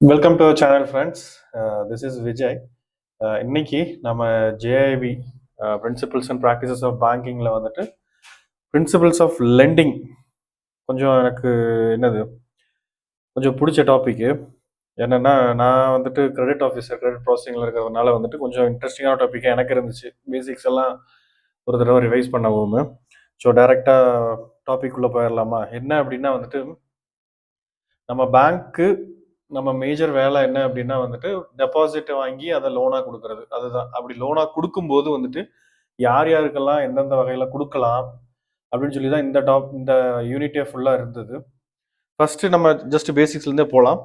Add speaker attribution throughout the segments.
Speaker 1: Welcome to channel friends. This is Vijay. இன்னைக்கு நம்ம ஜேஐபி principles and practices of பேங்கிங்கில் வந்துட்டு principles of landing கொஞ்சம் எனக்கு என்னது கொஞ்சம் பிடிச்ச டாப்பிக்கு. என்னென்னா நான் வந்துட்டு கிரெடிட் ஆஃபீஸர், கிரெடிட் ப்ராசஸிங்கில் இருக்கிறதுனால வந்துட்டு கொஞ்சம் இன்ட்ரெஸ்டிங்கான டாப்பிக்காக எனக்கு இருந்துச்சு. பேசிக்ஸ் எல்லாம் ஒரு தடவை ரிவைஸ் பண்ணவும். ஸோ டைரெக்டாக டாபிக் உள்ளே போயிடலாமா? என்ன அப்படின்னா வந்துட்டு நம்ம பேங்க்கு நம்ம மேஜர் வேலை என்ன அப்படின்னா வந்துட்டு டெபாசிட்டை வாங்கி அதை லோனாக கொடுக்கறது. அதுதான். அப்படி லோனாக கொடுக்கும்போது வந்துட்டு யார் யாருக்கெல்லாம் எந்தெந்த வகையில் கொடுக்கலாம் அப்படின்னு சொல்லி தான் இந்த யூனிட்டே ஃபுல்லாக இருந்தது. ஃபர்ஸ்ட் நம்ம ஜஸ்ட் பேசிக்ஸ்லேருந்தே போகலாம்.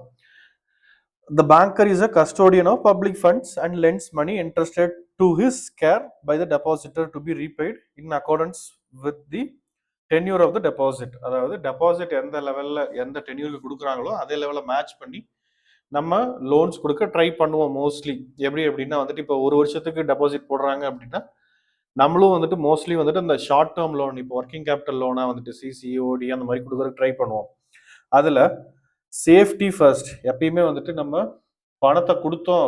Speaker 1: The banker is a custodian of public funds and lends money entrusted to his care by the depositor to be repaid in accordance with the tenure of the deposit. அதாவது deposit எந்த லெவலில் எந்த டென்யூருக்கு கொடுக்குறாங்களோ அதே லெவலில் match பண்ணி நம்ம loans கொடுக்க ட்ரை பண்ணுவோம் மோஸ்ட்லி. எப்படி அப்படின்னா வந்துட்டு இப்போ ஒரு வருஷத்துக்கு டெபாசிட் போடுறாங்க அப்படின்னா நம்மளும் வந்துட்டு மோஸ்ட்லி வந்துட்டு இந்த ஷார்ட் டேர்ம் லோன், இப்போ ஒர்க்கிங் கேபிட்டல் லோனாக வந்துட்டு சிசிஓடி அந்த மாதிரி கொடுக்குறதுக்கு ட்ரை பண்ணுவோம். அதில் சேஃப்டி ஃபர்ஸ்ட். எப்பயுமே வந்துட்டு நம்ம பணத்தை கொடுத்தோம்,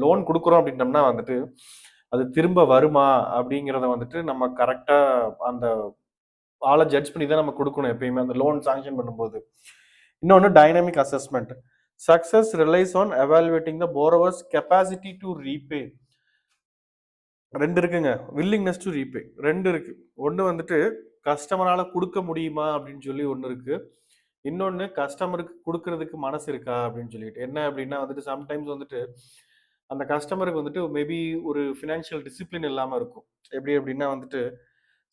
Speaker 1: லோன் கொடுக்குறோம் அப்படின்னம்னா வந்துட்டு அது திரும்ப வருமா அப்படிங்கிறத வந்துட்டு நம்ம கரெக்டாக அந்த ஆளை ஜட்ஜ் பண்ணி தான் நம்ம கொடுக்கணும் எப்பயுமே அந்த லோன் சாங்ஷன் பண்ணும்போது. இன்னொன்று dynamic assessment. Success relies on evaluating the borrower's capacity to repay. ரெண்டு இருக்குங்க. வில்லிங்னஸ் டு ரீபே ரெண்டு இருக்கு. ஒன்று வந்துட்டு கஸ்டமரால் கொடுக்க முடியுமா அப்படின்னு சொல்லி ஒன்று இருக்கு. இன்னொன்று கஸ்டமருக்கு கொடுக்கறதுக்கு மனசு இருக்கா அப்படின்னு சொல்லிட்டு. என்ன அப்படின்னா வந்துட்டு சம்டைம்ஸ் வந்துட்டு அந்த கஸ்டமருக்கு வந்துட்டு மேபி ஒரு ஃபினான்ஷியல் டிசிப்ளின் இல்லாமல் இருக்கும். எப்படி அப்படின்னா வந்துட்டு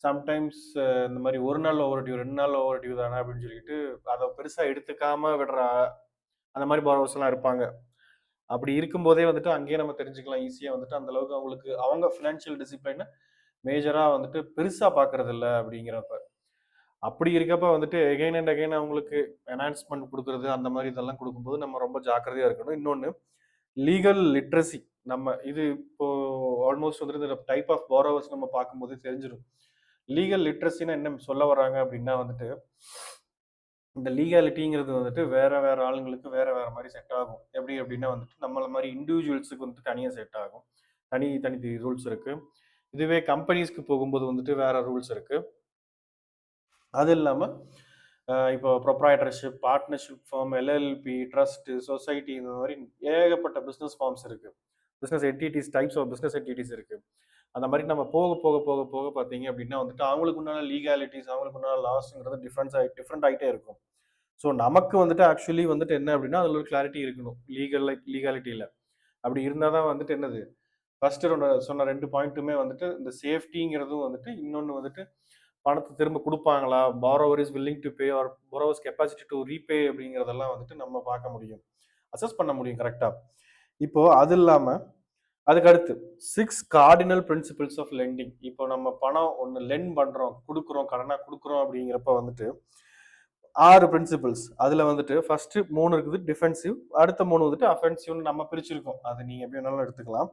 Speaker 1: சம்டைம்ஸ் இந்த மாதிரி ஒரு நாள் ஓவர் டியூ, 2 நாள் ஓவர் டியூ தானே அப்படின்னு சொல்லிட்டு அதை பெருசாக எடுத்துக்காம விடுற அந்த மாதிரி borrowers எல்லாம் இருப்பாங்க. அப்படி இருக்கும்போதே வந்துட்டு அங்கேயே நம்ம தெரிஞ்சுக்கலாம் ஈஸியாக வந்துட்டு அந்த அளவுக்கு அவங்களுக்கு அவங்க ஃபினான்ஷியல் டிசிப்ளினை மேஜராக வந்துட்டு பெருசாக பார்க்கறது இல்லை அப்படிங்கிறப்ப. அப்படி இருக்கப்ப வந்துட்டு எகைன் அண்ட் அகைன் அவங்களுக்கு என்ஹான்ஸ்மெண்ட் கொடுக்குறது அந்த மாதிரி இதெல்லாம் கொடுக்கும்போது நம்ம ரொம்ப ஜாக்கிரதையாக இருக்கணும். இன்னொன்று லீகல் லிட்ரஸி. நம்ம இது இப்போ ஆல்மோஸ்ட் வந்துட்டு இந்த டைப் ஆஃப் பாரோவர்ஸ் நம்ம பார்க்கும்போது தெரிஞ்சிடும். லீகல் லிட்ரஸின்னு என்ன சொல்ல வராங்க அப்படின்னா வந்துட்டு இந்த லீகாலிட்டிங்கிறது வந்துட்டு வேற வேற ஆளுங்களுக்கு வேற வேற மாதிரி செட் ஆகும். எப்படி அப்படின்னா வந்துட்டு நம்மள மாதிரி இண்டிவிஜுவல்ஸுக்கு வந்துட்டு தனியாக செட் ஆகும். தனி தனி ரூல்ஸ் இருக்கு. இதுவே கம்பெனிஸ்க்கு போகும்போது வந்துட்டு வேற ரூல்ஸ் இருக்கு. அது இல்லாமல் இப்போ proprietorship, partnership firm, LLP, trust, society இந்த மாதிரி ஏகப்பட்ட பிஸ்னஸ் ஃபார்ம்ஸ் இருக்கு. Business entities, types of business entities இருக்கு. அந்த மாதிரி நம்ம போக போக போக போக பார்த்தீங்க அப்படின்னா வந்துட்டு அவங்களுக்கு உண்டான லீகாலிட்டிஸ், அவங்களுக்கு உண்டான லாஸ்ங்கிறது டிஃப்ரெண்ட் ஆகிட்டே இருக்கும். ஸோ நமக்கு வந்துட்டு ஆக்சுவலி வந்துட்டு என்ன அப்படின்னா அதில் ஒரு கிளாரிட்டி இருக்கணும் லீகாலிட்டியில். அப்படி இருந்தால் தான் வந்துட்டு என்னது ஃபர்ஸ்ட் சொன்ன 2 பாயிண்ட்டுமே வந்துட்டு இந்த சேஃப்டிங்கிறதும் வந்துட்டு இன்னொன்று வந்துட்டு பணத்தை திரும்ப கொடுப்பாங்களா, borrower is willing to pay or borrower's capacity to repay அப்படிங்கிறதெல்லாம் வந்துட்டு நம்ம பார்க்க முடியும், அசஸ் பண்ண முடியும் கரெக்டாக. இப்போ அது இல்லாமல் அதுக்கு அடுத்து 6 கார்டினல் பிரின்சிபிள்ஸ் ஆஃப் லெண்டிங். இப்போ நம்ம பணம் ஒன்று லெண்ட் பண்ணுறோம், கொடுக்குறோம், கடனாக கொடுக்குறோம் அப்படிங்கிறப்ப வந்துட்டு 6 பிரின்சிபிள்ஸ். அதில் வந்துட்டு ஃபர்ஸ்ட் 3 இருக்குது டிஃபென்சிவ், அடுத்த 3 வந்துட்டு அஃபென்சிவ்னு நம்ம பிரிச்சிருக்கோம். அது நீங்கள் எப்படி வேணாலும் எடுத்துக்கலாம்.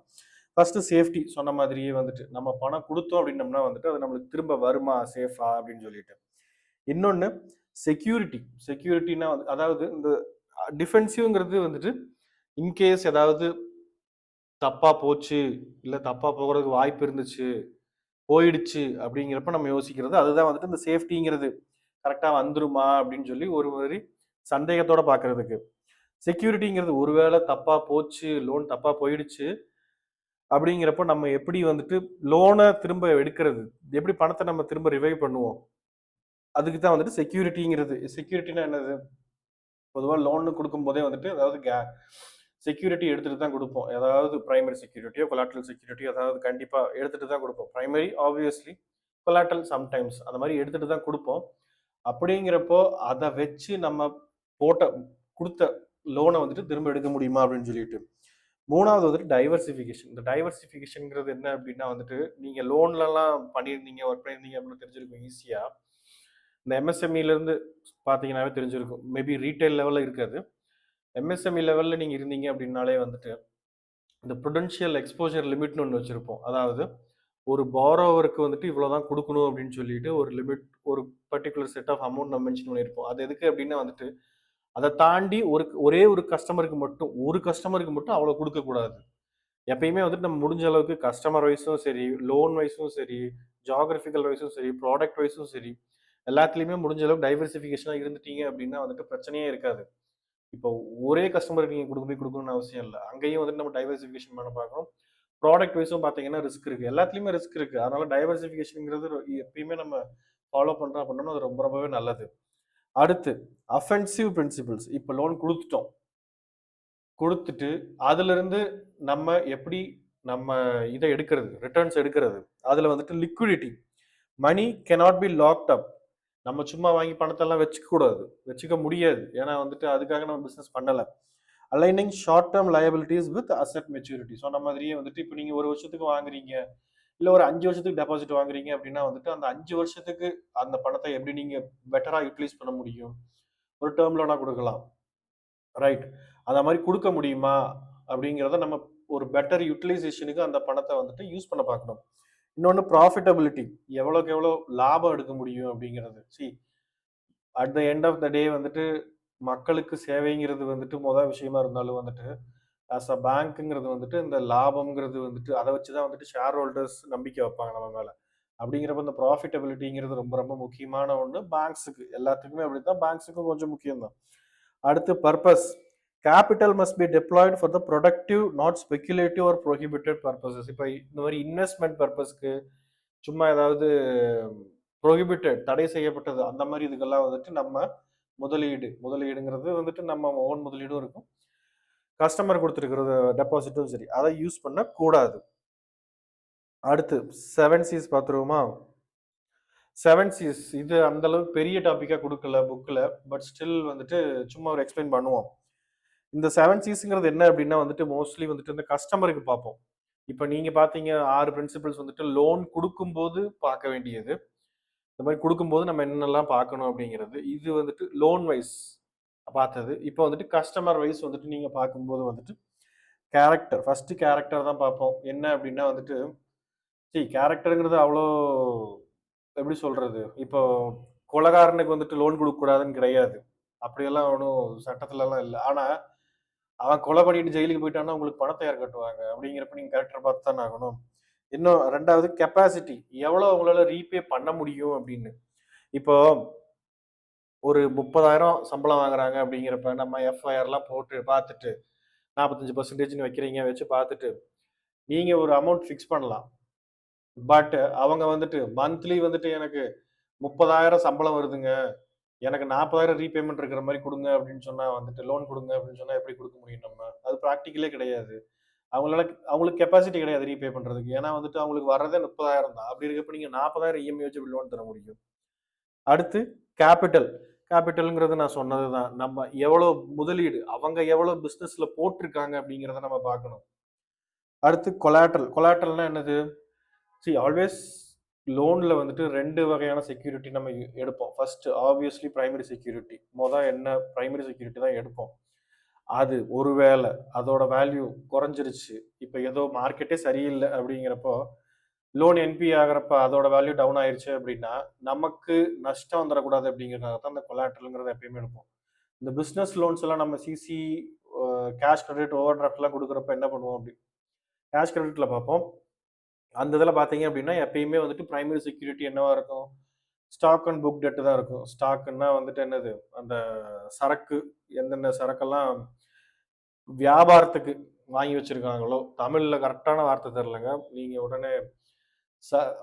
Speaker 1: First safety. சொன்ன மாதிரியே வந்துட்டு நம்ம பணம் கொடுத்தோம் அப்படின்னம்னா வந்துட்டு அது நம்மளுக்கு திரும்ப வருமா சேஃபா அப்படின்னு சொல்லிட்டு. இன்னொன்று செக்யூரிட்டி. செக்யூரிட்டினா அதாவது இந்த டிஃபென்சிவ்ங்கிறது வந்துட்டு இன்கேஸ் ஏதாவது தப்பா போச்சு, இல்லை தப்பா போகிறதுக்கு வாய்ப்பு இருந்துச்சு, போயிடுச்சு அப்படிங்கிறப்ப நம்ம யோசிக்கிறது. அதுதான் வந்துட்டு இந்த சேஃப்டிங்கிறது கரெக்டாக வந்துருமா அப்படின்னு சொல்லி ஒரு மாதிரி சந்தேகத்தோட பார்க்கறதுக்கு. செக்யூரிட்டிங்கிறது ஒருவேளை தப்பா போச்சு, லோன் தப்பா போயிடுச்சு அப்படிங்கிறப்ப நம்ம எப்படி வந்துட்டு லோனை திரும்ப எடுக்கிறது, எப்படி பணத்தை நம்ம திரும்ப ரிவைவ் பண்ணுவோம், அதுக்கு தான் வந்துட்டு செக்யூரிட்டிங்கிறது. செக்யூரிட்டினா என்னது? பொதுவாக லோன் கொடுக்கும் போதே வந்துட்டு அதாவது செக்யூரிட்டி எடுத்துட்டு தான் கொடுப்போம். ஏதாவது பிரைமரி செக்யூரிட்டியோ கொலாட்ரல் செக்யூரிட்டியோ அதாவது கண்டிப்பாக எடுத்துட்டு தான் கொடுப்போம். பிரைமரி ஆப்வியஸ்லி, கொலாட்ரல் சம்டைம்ஸ் அந்த மாதிரி எடுத்துட்டு தான் கொடுப்போம். அப்படிங்கிறப்போ அதை வச்சு நம்ம போட்ட கொடுத்த லோனை வந்துட்டு திரும்ப எடுக்க முடியுமா அப்படின்னு சொல்லிட்டு. மூணாவது வந்துட்டு டைவர்சிஃபிகேஷன். இந்த டைவர்சிஃபிகேஷன்ங்கிறது என்ன அப்படின்னா வந்துட்டு நீங்கள் லோன்லலாம் பண்ணியிருந்தீங்க, ஒர்க் பண்ணியிருந்தீங்க அப்படின்னு தெரிஞ்சிருக்கும் ஈஸியாக. இந்த எம்எஸ்எம்இலேருந்து பார்த்தீங்கன்னாவே தெரிஞ்சிருக்கும். மேபி ரீட்டைல் லெவலில் இருக்காது. எம்எஸ்எம்இ லெவலில் நீங்கள் இருந்தீங்க அப்படின்னாலே வந்துட்டு இந்த ப்ருடென்ஷியல் எக்ஸ்போஜர் லிமிட்னு ஒன்று வச்சுருப்போம். அதாவது ஒரு பாரோவருக்கு வந்துட்டு இவ்வளோ தான் கொடுக்கணும் அப்படின்னு சொல்லிட்டு ஒரு லிமிட், ஒரு பர்டிகுலர் செட் ஆஃப் அமௌண்ட் நம்ம மென்ஷன் பண்ணியிருப்போம். அது எதுக்கு அப்படின்னா வந்துட்டு அதை தாண்டி ஒரே ஒரு கஸ்டமருக்கு மட்டும் அவ்வளோ கொடுக்கக்கூடாது. எப்பயுமே வந்துட்டு நம்ம முடிஞ்ச அளவுக்கு கஸ்டமர் வைஸும் சரி, லோன் வைஸும் சரி, ஜியாகிரபிக்கல் வைஸும் சரி, ப்ராடக்ட் வைஸும் சரி, எல்லாத்துலேயுமே முடிஞ்ச அளவுக்கு டைவர்சிஃபிகேஷனாக இருந்துட்டீங்க அப்படின்னா வந்துட்டு பிரச்சனையே இருக்காது. இப்போ ஒரே கஸ்டமருக்கு நீங்கள் போய் கொடுக்கணும்னு அவசியம் இல்லை. அங்கேயும் வந்துட்டு நம்ம டைவர்சிஃபிகேஷன் பண்ண பார்க்கணும். ப்ராடக்ட் வைஸும் பார்த்தீங்கன்னா ரிஸ்க் இருக்கு. எல்லாத்துலேயுமே ரிஸ்க் இருக்கு. அதனால டைவர்சிஃபிகேஷனுங்கிறது எப்பயுமே நம்ம ஃபாலோ பண்ணுறோம் அப்படின்னா அது ரொம்ப ரொம்பவே நல்லது. அடுத்து அஃபென்சிவ் பிரின்சிபிள்ஸ். இப்போ லோன் கொடுத்துட்டு அதிலிருந்து நம்ம எப்படி நம்ம இதை எடுக்கிறது, ரிட்டர்ன்ஸ் எடுக்கிறது. அதில் வந்துட்டு liquidity, money cannot be locked up. நம்ம சும்மா வாங்கி பணத்தெல்லாம் வச்சுக்க கூடாது, வச்சுக்க முடியாது. ஏன்னா வந்துட்டு அதுக்காக நம்ம பிஸ்னஸ் பண்ணலை. Aligning short term liabilities with asset maturity. சொன்ன மாதிரியே வந்துட்டு இப்போ நீங்கள் ஒரு வருஷத்துக்கு வாங்குறீங்க, இல்லை ஒரு 5 வருஷத்துக்கு டெபாசிட் வாங்குறீங்க அப்படின்னா வந்துட்டு அந்த 5 வருஷத்துக்கு அந்த பணத்தை எப்படி நீங்கள் பெட்டராக யூட்டிலைஸ் பண்ண முடியும்? ஒரு டேர்ம் லோனாக கொடுக்கலாம், ரைட்? அந்த மாதிரி கொடுக்க முடியுமா அப்படிங்கிறத நம்ம ஒரு பெட்டர் யூட்டிலைசேஷனுக்கு அந்த பணத்தை வந்துட்டு யூஸ் பண்ண பார்க்கணும். இன்னொன்று ப்ராஃபிட்டபிலிட்டி, எவ்வளோக்கு எவ்வளோ லாபம் எடுக்க முடியும் அப்படிங்கிறது. See, at the end of the day வந்துட்டு மக்களுக்கு சேவைங்கிறது வந்துட்டு மொதல் விஷயமா இருந்தாலும் வந்துட்டு ஆஸ் அ பேங்க்குங்கிறது வந்துட்டு இந்த லாபம்ங்கிறது வந்துட்டு அதை வச்சு தான் வந்துட்டு ஷேர் ஹோல்டர்ஸ் நம்பிக்கை வைப்பாங்க நம்ம மேலே. அப்படிங்கிறப்ப இந்த ப்ராஃபிட்டபிலிட்டிங்கிறது ரொம்ப ரொம்ப முக்கியமான ஒன்று பேங்க்ஸுக்கு. எல்லாத்துக்குமே அப்படி தான், பேங்க்ஸுக்கும் கொஞ்சம் முக்கியம்தான். அடுத்து purpose. Capital must be deployed for the productive not speculative or prohibited purposes. இப்போ இந்த மாதிரி இன்வெஸ்ட்மெண்ட் பர்பஸ்க்கு, சும்மா ஏதாவது ப்ரோஹிபிட்டட் தடை செய்யப்பட்டது அந்த மாதிரி இதுக்கெல்லாம் வந்துட்டு நம்ம முதலீடுங்கிறது வந்துட்டு நம்ம ஓன் முதலீடும் இருக்கும், கஸ்டமர் கொடுத்துருக்கிறது டெபாசிட்டும் சரி, அதை யூஸ் பண்ணக்கூடாது. அடுத்து 7Cs பார்த்துருவோமா? 7Cs இது அந்த அளவுக்கு பெரிய டாப்பிக்காக கொடுக்கல புக்கில், பட் ஸ்டில் வந்துட்டு சும்மா ஒரு எக்ஸ்பிளைன் பண்ணுவோம். இந்த 7Csங்கிறது என்ன அப்படின்னா வந்துட்டு மோஸ்ட்லி வந்துட்டு இந்த கஸ்டமருக்கு பார்ப்போம். இப்போ நீங்கள் பார்த்தீங்க 6 பிரின்சிபிள்ஸ் வந்துட்டு லோன் கொடுக்கும்போது பார்க்க வேண்டியது. இந்த மாதிரி கொடுக்கும்போது நம்ம என்னென்னலாம் பார்க்கணும் அப்படிங்கிறது. இது வந்துட்டு லோன் வைஸ் பார்த்தது. இப்போ வந்துட்டு கஸ்டமர் வைஸ் வந்துட்டு நீங்கள் பார்க்கும்போது வந்துட்டு கேரக்டர், ஃபஸ்ட்டு கேரக்டர் தான் பார்ப்போம். என்ன அப்படின்னா வந்துட்டு கேரக்டருங்கிறது அவ்வளோ எப்படி சொல்கிறது, இப்போ கொலகாரனுக்கு வந்துட்டு லோன் கொடுக்கக்கூடாதுன்னு கிடையாது, அப்படியெல்லாம் ஒன்றும் சட்டத்துலலாம் இல்லை. ஆனால் அவன் கொலை பண்ணிட்டு ஜெயிலுக்கு போயிட்டான்னா உங்களுக்கு பணத்தை யார் கட்டுவாங்க? அப்படிங்கிறப்ப நீங்கள் கேரக்டர் பார்த்து தானே ஆகணும். இன்னும் 2வது கெப்பாசிட்டி, எவ்வளோ உங்களால் ரீபே பண்ண முடியும் அப்படின்னு. இப்போ ஒரு 30,000 சம்பளம் வாங்குறாங்க அப்படிங்கிறப்ப நம்ம எஃப்ஐஆர்லாம் போட்டு பார்த்துட்டு 45% வைக்கிறீங்க, வச்சு பார்த்துட்டு நீங்கள் ஒரு அமௌண்ட் ஃபிக்ஸ் பண்ணலாம். பட் அவங்க வந்துட்டு மந்த்லி வந்துட்டு எனக்கு 30,000 சம்பளம் வருதுங்க, எனக்கு 40,000 ரீபேமெண்ட் இருக்கிற மாதிரி கொடுங்க அப்படின்னு சொன்னால் வந்துட்டு லோன் கொடுங்க அப்படின்னு சொன்னால் எப்படி கொடுக்க முடியும் நம்ம? அது ப்ராக்டிக்கலே கிடையாது. அவங்களுக்கு கெப்பாசிட்டி கிடையாது ரீபே பண்ணுறதுக்கு. ஏன்னா வந்துட்டு அவங்களுக்கு வர்றதே 30,000 தான். அப்படி இருக்கப்ப நீங்கள் 40,000 இஎம்ஐ வச்சு லோன் தர முடியும்? அடுத்து கேபிட்டல். கேபிட்டலுங்கிறது நான் சொன்னது தான். நம்ம எவ்வளோ முதலீடு, அவங்க எவ்வளோ பிஸ்னஸில் போட்டிருக்காங்க அப்படிங்கிறத நம்ம பார்க்கணும். அடுத்து கொலாட்ரல். கொலாட்ரல்னா என்னது? ஆல்வேஸ் லோனில் வந்துட்டு 2 வகையான செக்யூரிட்டி நம்ம எடுப்போம். First obviously primary security. என்ன பிரைமரி செக்யூரிட்டி தான் எடுப்போம். அது ஒருவேளை அதோட வேல்யூ குறைஞ்சிருச்சு, இப்போ ஏதோ மார்க்கெட்டே சரியில்லை அப்படிங்கிறப்போ லோன் என்பி ஆகிறப்ப அதோட வேல்யூ டவுன் ஆயிடுச்சு அப்படின்னா நமக்கு நஷ்டம் வந்துடக்கூடாது அப்படிங்கிறதுனால தான் இந்த கொலாட்ரலுங்கிறத எப்பயுமே எடுப்போம். இந்த பிஸ்னஸ் லோன்ஸ் எல்லாம் நம்ம சிசி, கேஷ் கிரெடிட், ஓவர் டிராஃப்ட்லாம் கொடுக்குறப்ப என்ன பண்ணுவோம் அப்படி கேஷ் கிரெடிட்டில் பார்ப்போம். அந்த இதில் பார்த்தீங்க அப்படின்னா எப்பயுமே வந்துட்டு பிரைமரி செக்யூரிட்டி என்னவா இருக்கும்? ஸ்டாக் அண்ட் புக் டெட்டு தான் இருக்கும். ஸ்டாக்குன்னா வந்துட்டு என்னது, அந்த சரக்கு, எந்தெந்த சரக்கெல்லாம் வியாபாரத்துக்கு வாங்கி வச்சிருக்காங்களோ, தமிழில் கரெக்டான வார்த்தை தெரிலங்க, நீங்கள் உடனே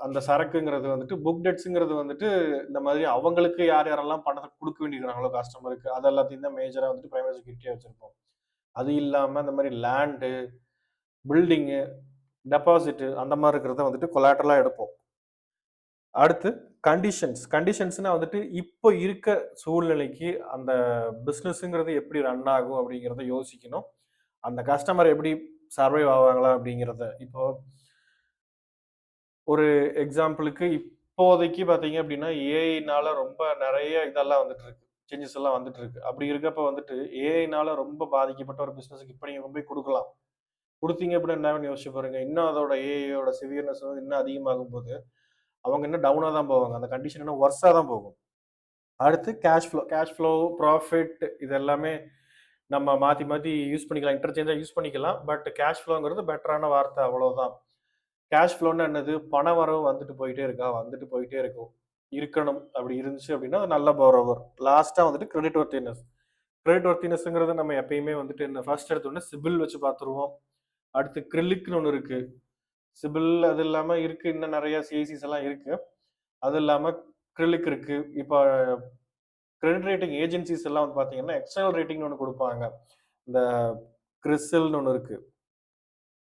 Speaker 1: அந்த சரக்குங்கிறது வந்துட்டு புக் டெட்ஸுங்கிறது வந்துட்டு இந்த மாதிரி அவங்களுக்கு யார் யாரெல்லாம் பணத்தை கொடுக்க வேண்டியிருக்கிறாங்களோ கஸ்டமருக்கு, அது எல்லாத்தையும் தான் மேஜராக வந்துட்டு பிரைமரி செக்யூரிட்டியாக வச்சுருப்போம். அது இல்லாமல் இந்த மாதிரி லேண்டு, பில்டிங்கு, டெபாசிட்டு அந்த மாதிரி இருக்கிறத வந்துட்டு கொலாட்ரலாக எடுப்போம். அடுத்து கண்டிஷன்ஸ்னா வந்துட்டு இப்போ இருக்க சூழ்நிலைக்கு அந்த பிஸ்னஸுங்கிறது எப்படி ரன் ஆகும் அப்படிங்கிறத யோசிக்கணும். அந்த கஸ்டமர் எப்படி சர்வைவ் ஆவாங்களா அப்படிங்கிறத. இப்போ ஒரு எக்ஸாம்பிளுக்கு இப்போதைக்கு பார்த்தீங்க அப்படின்னா ஏஐனால ரொம்ப நிறைய இதெல்லாம் வந்துட்டு இருக்கு, சேஞ்சஸ் எல்லாம் வந்துட்டு இருக்கு. அப்படி இருக்கப்ப வந்துட்டு ஏஐனால ரொம்ப பாதிக்கப்பட்ட ஒரு பிஸ்னஸுக்கு இப்போ நீங்கள் போய் கொடுக்கலாம். கொடுத்தீங்க அப்படின்னா என்ன யோசிச்சு பாருங்க, இன்னும் அதோட ஏஐயோட சிவியர்னஸ் வந்து இன்னும் அதிகமாகும் போது அவங்க இன்னும் டவுனாக தான் போவாங்க. அந்த கண்டிஷன் இன்னும் ஒர்ஸாக தான் போகும். அடுத்து கேஷ் ஃப்ளோ ப்ராஃபிட் இது எல்லாமே நம்ம மாற்றி மாற்றி யூஸ் பண்ணிக்கலாம், இன்டர்சேஞ்சாக யூஸ் பண்ணிக்கலாம். பட் கேஷ் ஃப்ளோங்கிறது பெட்டரான வார்த்தை, அவ்வளோதான். கேஷ் ஃப்ளோன்னு என்னது? பண வரவு வந்துட்டு போயிட்டே இருக்கா, வந்துட்டு போயிட்டே இருக்கும், இருக்கணும். அப்படி இருந்துச்சு அப்படின்னா நல்ல போரோவர். லாஸ்ட்டாக வந்துட்டு கிரெடிட் ஒர்த்தினஸ். கிரெடிட் ஒர்த்தினஸ்ங்கிறது நம்ம எப்பயுமே வந்துட்டு என்ன ஃபர்ஸ்ட் எடுத்தோடனே சிபில் வச்சு பார்த்துருவோம். அடுத்து கிரிலிக்னு ஒன்று இருக்கு, சிபில். அது இல்லாமல் இருக்கு இன்னும் நிறைய சிஐசிஸ் எல்லாம் இருக்கு. அது இல்லாமல் கிரிலிக் இருக்கு. இப்போ கிரெடிட் ரேட்டிங் ஏஜென்சிஸ் எல்லாம் வந்து பார்த்தீங்கன்னா எக்ஸ்டர்னல் ரேட்டிங்னு ஒன்று கொடுப்பாங்க. இந்த கிறிசில்னு ஒன்று இருக்கு,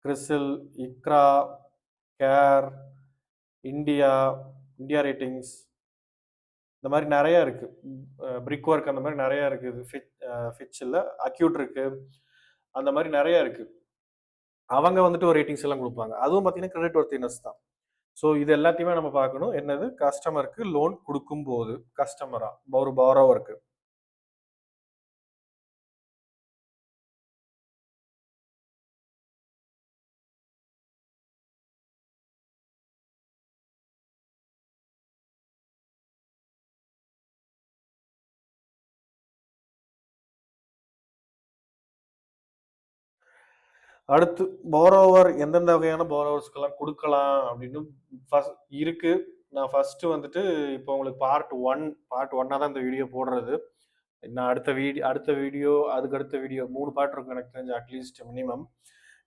Speaker 1: CRISIL, ICRA, CARE, India, India ratings, இந்த மாதிரி நிறைய இருக்கு. பிரிக் ஒர்க் அந்த மாதிரி நிறைய இருக்குது. ஃபிட்சில் அக்யூட் இருக்கு, அந்த மாதிரி நிறைய இருக்கு. அவங்க வந்துட்டு ஒரு ரேட்டிங்ஸ் எல்லாம் கொடுப்பாங்க. அதுவும் பார்த்தீங்கன்னா கிரெடிட் ஒர்த்தினஸ் தான். ஸோ இது எல்லாத்தையுமே நம்ம பார்க்கணும். என்னது? கஸ்டமருக்கு லோன் கொடுக்கும்போது, கஸ்டமரா ஒரு பாரோவருக்கு. அடுத்து போரோவர் எந்தெந்த வகையான போரோவர்ஸ்க்கெல்லாம் கொடுக்கலாம் அப்படின்னு ஃபர்ஸ்ட் இருக்கு. நான் ஃபர்ஸ்ட் வந்துட்டு இப்போ உங்களுக்கு பார்ட் ஒன்னா தான் இந்த வீடியோ போடுறது. நான் அடுத்த வீடியோ அதுக்கு அடுத்த வீடியோ 3 பார்ட் இருக்கும் எனக்கு தெரிஞ்சு, அட்லீஸ்ட் மினிமம்.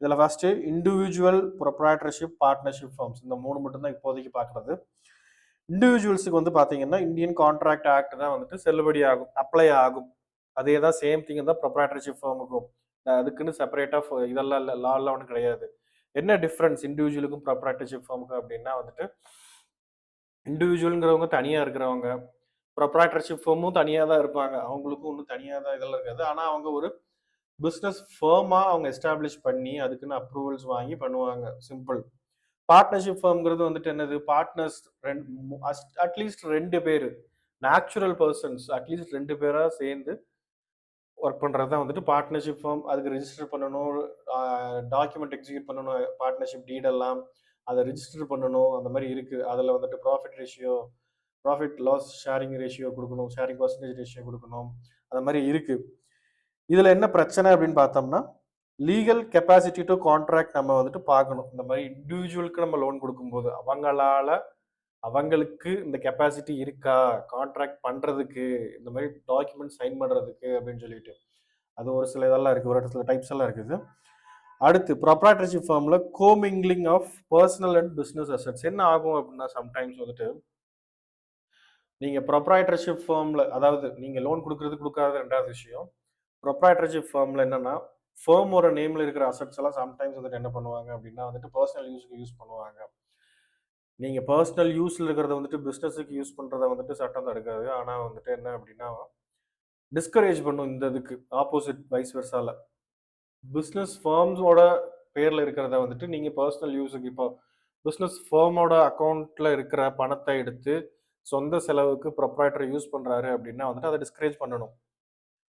Speaker 1: இதில் first individual proprietorship partnership firms, இந்த 3 மட்டும் தான் இப்போதைக்கு பார்க்குறது. இண்டிவிஜுவல்ஸுக்கு வந்து பார்த்தீங்கன்னா இந்தியன் கான்ட்ராக்ட் ஆக்ட் தான் வந்துட்டு செல்லுபடி ஆகும், அப்ளை ஆகும். அதே தான், சேம் திங் தான் ப்ரொப்ரைட்டர்ஷிப் ஃபார்முக்கும். அதுக்குன்னு செப்பரேட்டாக இதெல்லாம் இல்லை, லாலாம் ஒன்றும் கிடையாது. என்ன டிஃப்ரென்ஸ் இண்டிவிஜுவலுக்கும் ப்ரொப்ரைட்டர்ஷிப் ஃபார்முக்கும் அப்படின்னா வந்துட்டு, இண்டிவிஜுவலுங்கிறவங்க தனியாக இருக்கிறவங்க, ப்ரொப்ரைட்டர்ஷிப் ஃபார்மும் தனியாக தான் இருப்பாங்க. அவங்களுக்கும் ஒன்றும் தனியாக தான் இதெல்லாம் இருக்காது. ஆனால் அவங்க ஒரு பிஸ்னஸ் ஃபேமாக அவங்க எஸ்டாப்ளிஷ் பண்ணி அதுக்குன்னு அப்ரூவல்ஸ் வாங்கி பண்ணுவாங்க. சிம்பிள். பார்ட்னர்ஷிப் ஃபார்ம்ங்கிறது வந்துட்டு என்னது? பார்ட்னர்ஸ் அட்லீஸ்ட் 2 பேர், நேச்சுரல் பர்சன்ஸ் அட்லீஸ்ட் 2 பேராக சேர்ந்து ஒர்க் பண்ணுறது தான் வந்துட்டு பார்ட்னர்ஷிப் ஃபார்ம். அதுக்கு ரெஜிஸ்டர் பண்ணணும், டாக்குமெண்ட் எக்ஸிக்யூட் பண்ணணும், பார்ட்னர்ஷிப் டீடெல்லாம் அதை ரிஜிஸ்டர் பண்ணணும். அந்த மாதிரி இருக்குது. அதில் வந்துட்டு ப்ராஃபிட் லாஸ் ஷேரிங் ரேஷியோ கொடுக்கணும், ஷேரிங் பர்சன்டேஜ் ரேஷியோ கொடுக்கணும். அந்த மாதிரி இருக்குது. இதில் என்ன பிரச்சனை அப்படின்னு பார்த்தோம்னா, லீகல் கெப்பாசிட்டி டு கான்ட்ராக்ட் நம்ம வந்துட்டு பார்க்கணும். இந்த மாதிரி இண்டிவிஜுவலுக்கு நம்ம லோன் கொடுக்கும்போது அவங்களுக்கு இந்த கெப்பாசிட்டி இருக்கா கான்ட்ராக்ட் பண்ணுறதுக்கு, இந்த மாதிரி டாக்குமெண்ட் சைன் பண்ணுறதுக்கு அப்படின்னு சொல்லிட்டு. அது ஒரு சில இதெல்லாம் இருக்குது, ஒரு சில டைப்ஸ் எல்லாம் இருக்குது. அடுத்து ப்ரொப்ரைட்டர்ஷிப் ஃபார்மில் commingling of personal and business assets. என்ன ஆகும் அப்படின்னா, சம்டைம்ஸ் வந்துட்டு நீங்கள் ப்ரொப்ரைட்டர்ஷிப் ஃபார்மில், அதாவது நீங்கள் லோன் கொடுக்காத ரெண்டாவது விஷயம். ப்ரொப்ரைட்டர்ஷிப் ஃபார்மில் என்னன்னா, ஃபேமோட நேமில் இருக்கிற அசெட்ஸ் எல்லாம் சம்டைம்ஸ் வந்துட்டு என்ன பண்ணுவாங்க அப்படின்னா வந்துட்டு பர்சனல் யூஸுக்கு யூஸ் பண்ணுவாங்க. நீங்கள் பர்சனல் யூஸில் இருக்கிறத வந்துட்டு பிஸ்னஸுக்கு யூஸ் பண்ணுறத வந்துட்டு சட்டம் தடுக்காது. ஆனால் வந்துட்டு என்ன அப்படின்னா டிஸ்கரேஜ் பண்ணும். இந்த இதுக்கு ஆப்போசிட் வைஸ் வெர்சால பிஸ்னஸ் ஃபார்ம்ஸோட பேரில் இருக்கிறத வந்துட்டு நீங்கள் பர்சனல் யூஸுக்கு, இப்போ பிஸ்னஸ் ஃபார்மோட அக்கௌண்ட்டில் இருக்கிற பணத்தை எடுத்து சொந்த செலவுக்கு ப்ரொப்ரைட்டர் யூஸ் பண்ணுறாரு அப்படின்னா வந்துட்டு அதை டிஸ்கரேஜ் பண்ணணும்.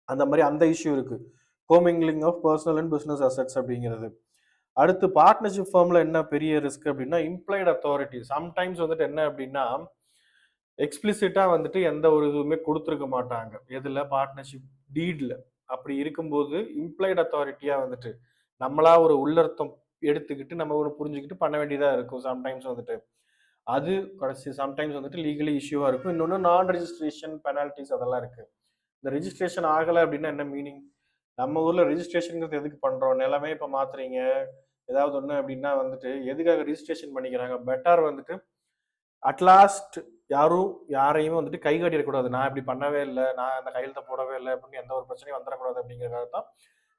Speaker 1: அந்த மாதிரி அந்த இஷ்யூ இருக்குது, commingling of personal and business assets அப்படிங்கிறது. அடுத்து பார்ட்னர்ஷிப் ஃபார்மில் என்ன பெரிய ரிஸ்க் அப்படின்னா, இம்ப்ளைட் அத்தாரிட்டி. சம்டைம்ஸ் வந்துட்டு என்ன அப்படின்னா, எக்ஸ்பிளிசிட்டாக வந்துட்டு எந்த ஒரு இதுவுமே கொடுத்துருக்க மாட்டாங்க எதில், பார்ட்னர்ஷிப் டீடில். அப்படி இருக்கும்போது இம்ப்ளைட் அத்தாரிட்டியாக வந்துட்டு நம்மளா ஒரு உள்ளர்த்தம் எடுத்துக்கிட்டு நம்ம ஒரு புரிஞ்சுக்கிட்டு பண்ண வேண்டியதாக இருக்கும். சம்டைம்ஸ் வந்துட்டு அது கடைசி சம்டைம்ஸ் வந்துட்டு லீகலி இஷ்யூவாக இருக்கும். இன்னொன்று நான் ரெஜிஸ்ட்ரேஷன் பெனால்ட்டிஸ் அதெல்லாம் இருக்குது. இந்த ரெஜிஸ்ட்ரேஷன் ஆகலை அப்படின்னா என்ன மீனிங்? நம்ம ஊரில் ரெஜிஸ்ட்ரேஷனுங்கிறது எதுக்கு பண்ணுறோம்? நிலமே இப்போ மாற்றுறீங்க ஏதாவது ஒன்று அப்படின்னா வந்துட்டு எதுக்காக ரெஜிஸ்ட்ரேஷன் பண்ணிக்கிறாங்க? பெட்டர் வந்துட்டு அட்லாஸ்ட் யாரையும் வந்துட்டு கை காட்டிடக்கூடாது, நான் இப்படி பண்ணவே இல்லை, நான் அந்த கையெழுத்தை போடவே இல்லை அப்படின்னு எந்த ஒரு பிரச்சனையும் வந்துடக்கூடாது அப்படிங்கிறதுக்காக தான்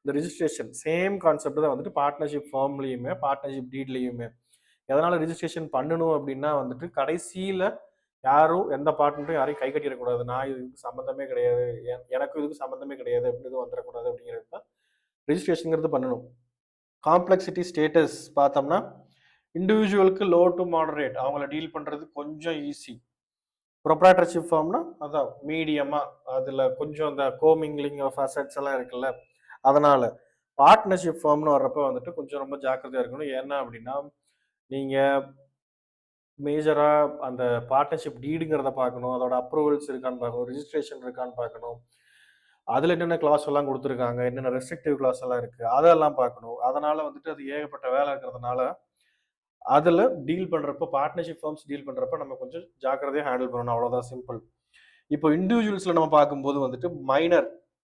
Speaker 1: இந்த ரெஜிஸ்ட்ரேஷன். சேம் கான்செப்ட் தான் வந்துட்டு பார்ட்னர்ஷிப் ஃபார்ம்லேயுமே பார்ட்னர்ஷிப் டீட்லேயுமே. எதனால் ரெஜிஸ்ட்ரேஷன் பண்ணணும் அப்படின்னா வந்துட்டு கடைசியில் யாரும் எந்த பார்ட்னரும் யாரையும் கை கட்டிடக்கூடாது, நான் இதுக்கு சம்மந்தமே கிடையாது, எனக்கும் இதுக்கு சம்மந்தமே கிடையாது அப்படின்னு எதுவும் வந்துடக்கூடாது அப்படிங்கிறது தான் ரெஜிஸ்ட்ரேஷனுங்கிறது பண்ணணும். காம்ப்ளெக்சிட்டி ஸ்டேட்டஸ் பார்த்தோம்னா, இண்டிவிஜுவலுக்கு லோ டு மாடரேட், அவங்கள டீல் பண்ணுறது கொஞ்சம் ஈஸி. ப்ரொப்ரைட்டர்ஷிப் ஃபார்ம்னா அதான் மீடியமாக, அதில் கொஞ்சம் அந்த கோமிங்லிங் ஆஃப் அசெட்ஸ் எல்லாம் இருக்குல்ல, அதனால். பார்ட்னர்ஷிப் ஃபார்ம்னு வர்றப்போ வந்துட்டு கொஞ்சம் ரொம்ப ஜாக்கிரதையாக இருக்கணும். ஏன்னா அப்படின்னா நீங்கள் மேஜராக அந்த பார்ட்னர்ஷிப் டீடுங்கிறத பார்க்கணும், அதோட அப்ரூவல்ஸ் இருக்கான்னு பார்க்கணும், ரிஜிஸ்ட்ரேஷன் இருக்கான்னு பார்க்கணும், அதில் என்னென்ன கிளாஸ் எல்லாம் கொடுத்துருக்காங்க, என்னென்ன ரெஸ்ட்ரிக்டிவ் கிளாஸ் எல்லாம் இருக்குது, அதெல்லாம் பார்க்கணும். அதனால் வந்துட்டு அது ஏகப்பட்ட வேலை இருக்கிறதுனால அதில் டீல் பண்ணுறப்போ பார்ட்னர்ஷிப் ஃபார்ம்ஸ் டீல் பண்ணுறப்ப நம்ம கொஞ்சம் ஜாக்கிரதையாக ஹேண்டில் பண்ணணும். அவ்வளோதான் சிம்பிள். இப்போ இண்டிவிஜுவல்ஸில் நம்ம பார்க்கும்போது வந்துட்டு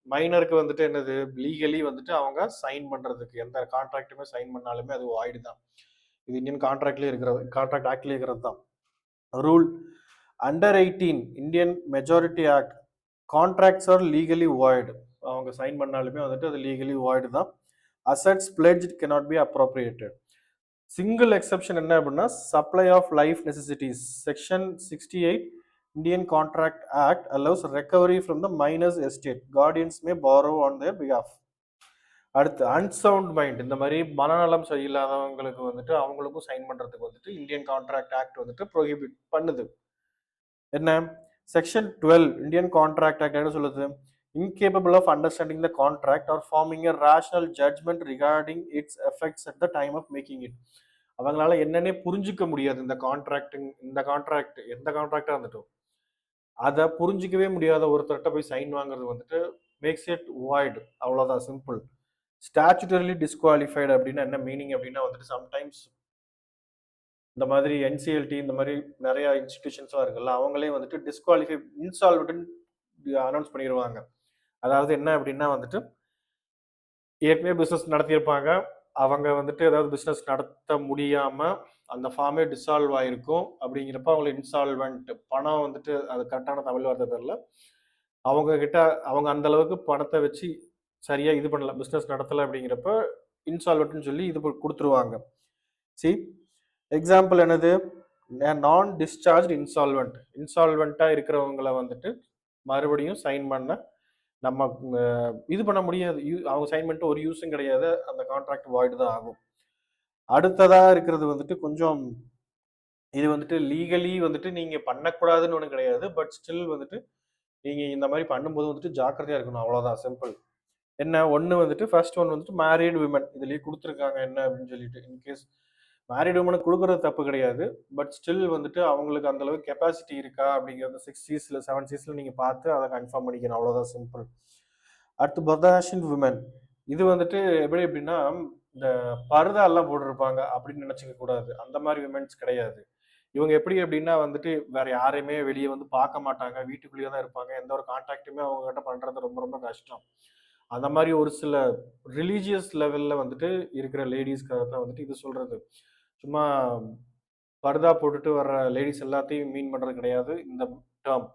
Speaker 1: மைனருக்கு வந்துட்டு என்னது, லீகலி வந்துட்டு அவங்க சைன் பண்ணுறதுக்கு எந்த கான்ட்ராக்ட்டுமே சைன் பண்ணாலுமே அது வாய்டு தான். இது இந்தியன் கான்ட்ராக்ட்லேயே இருக்கிறது, கான்ட்ராக்ட் ஆக்ட்லேயே இருக்கிறது தான் rule. Under 18 Indian majority act contracts are legally void. அவங்க சைன் பண்ணாலுமே வந்துட்டு அது லீகலி வாய்டு தான். Assets pledge cannot be appropriated. Single exception என்ன அப்படின்னா supply of life necessities. Section 68 Indian contract act allows recovery from the minor's estate. Guardians may borrow on their behalf. அடுத்து unsound mind, இந்த மாதிரி மனநலம் சரியில்லாதவங்களுக்கு வந்துட்டு அவங்களுக்கும் சைன் பண்ணுறதுக்கு வந்துட்டு இந்தியன் கான்ட்ராக்ட் ஆக்ட் வந்துட்டு ப்ரோஹிபிட் பண்ணுது. என்ன செக்ஷன் 12 இந்தியன் கான்ட்ராக்ட் ஆக்ட் என்ன சொல்லுது, incapable of understanding the contract or forming a rational judgment regarding its effects at the time of making it. அவங்களால என்னன்னே புரிஞ்சுக்க முடியாது இந்த கான்ட்ராக்ட் எந்த கான்ட்ராக்டா இருந்துட்டும் அதை புரிஞ்சிக்கவே முடியாத ஒருத்தர்கிட்ட போய் சைன் வாங்குறது வந்துட்டு மேக்ஸ் இட் வாய்டு. அவ்வளோதான் சிம்பிள். ஸ்டாச்சுட்டரிலி டிஸ்குவாலிஃபைடு அப்படின்னா என்ன மீனிங் அப்படின்னா வந்துட்டு சம்டைம்ஸ் இந்த மாதிரி என்சிஎல்டி இந்த மாதிரி நிறைய இன்ஸ்டிடியூஷன்ஸ்லாம் இருக்குல்ல, அவங்களே வந்துட்டு டிஸ்குவாலிஃபை இன்சால்வென்ட் அனௌன்ஸ் பண்ணிடுவாங்க. அதாவது என்ன அப்படின்னா வந்துட்டு ஏற்கனவே பிஸ்னஸ் நடத்தியிருப்பாங்க, அவங்க வந்துட்டு ஏதாவது பிஸ்னஸ் நடத்த முடியாமல் அந்த ஃபார்மே டிசால்வ் ஆகிருக்கும். அப்படிங்கிறப்ப அவங்களை இன்சால்வெண்ட், பணம் வந்துட்டு அது கரெக்டான தமிழ் வார்த்தை தெரில, அவங்க கிட்ட அவங்க அந்த அளவுக்கு பணத்தை வச்சு சரியாக இது பண்ணல, பிஸ்னஸ் நடத்தலை அப்படிங்கிறப்ப இன்சால்வெண்ட்னு சொல்லி இது கொடுத்துருவாங்க. சி எக்ஸாம்பிள் என்னது, நான் டிஸ்சார்ஜ் இன்சால்வெண்ட். இன்சால்வெண்ட்டாக இருக்கிறவங்களை வந்துட்டு மறுபடியும் சைன் பண்ண நம்ம இது பண்ண முடியாது. அவங்க சைன் பண்ணிட்டு ஒரு யூஸும் கிடையாது, அந்த கான்ட்ராக்ட் வாய்டு தான் ஆகும். அடுத்ததாக இருக்கிறது வந்துட்டு கொஞ்சம் இது வந்துட்டு லீகலி வந்துட்டு நீங்கள் பண்ணக்கூடாதுன்னு ஒன்றும் கிடையாது, பட் ஸ்டில் வந்துட்டு நீங்கள் இந்த மாதிரி பண்ணும்போது வந்துட்டு ஜாக்கிரதையாக இருக்கணும். அவ்வளோதான் சிம்பிள். என்ன ஒன்று வந்துட்டு ஃபர்ஸ்ட் ஒன் வந்துட்டு மேரீடு விமன் இதுலேயே கொடுத்துருக்காங்க என்ன அப்படின்னு சொல்லிட்டு, இன்கேஸ் மேரிட் உமனுக்கு கொடுக்குறது தப்பு கிடையாது, பட் ஸ்டில் வந்துட்டு அவங்களுக்கு அந்த அளவுக்கு கெப்பாசிட்டி இருக்கா அப்படிங்கிறது 6Cs 7Cs நீங்கள் பார்த்து அதை கன்ஃபார்ம் பண்ணிக்கணும். அவ்வளோதான் சிம்பிள். அடுத்து பர்தாஷின் விமன், இது வந்துட்டு எப்படி எப்படின்னா இந்த பர்தா எல்லாம் போட்டிருப்பாங்க அப்படின்னு நினச்சிக்க கூடாது, அந்த மாதிரி விமன்ஸ் கிடையாது. இவங்க எப்படி அப்படின்னா வந்துட்டு வேற யாரையுமே வெளியே வந்து பார்க்க மாட்டாங்க, வீட்டுக்குள்ளேயே தான் இருப்பாங்க, எந்த ஒரு கான்டாக்டுமே அவங்க கிட்ட பண்றது ரொம்ப ரொம்ப கஷ்டம். அந்த மாதிரி ஒரு சில ரிலீஜியஸ் லெவல்ல வந்துட்டு இருக்கிற லேடிஸ்க்காக தான் வந்துட்டு இது சொல்றது. சும்மா பர்தா போட்டுட்டு வர்ற லேடிஸ் எல்லாத்தையும் மீன் பண்ணுறது கிடையாது இந்த டேர்ம்.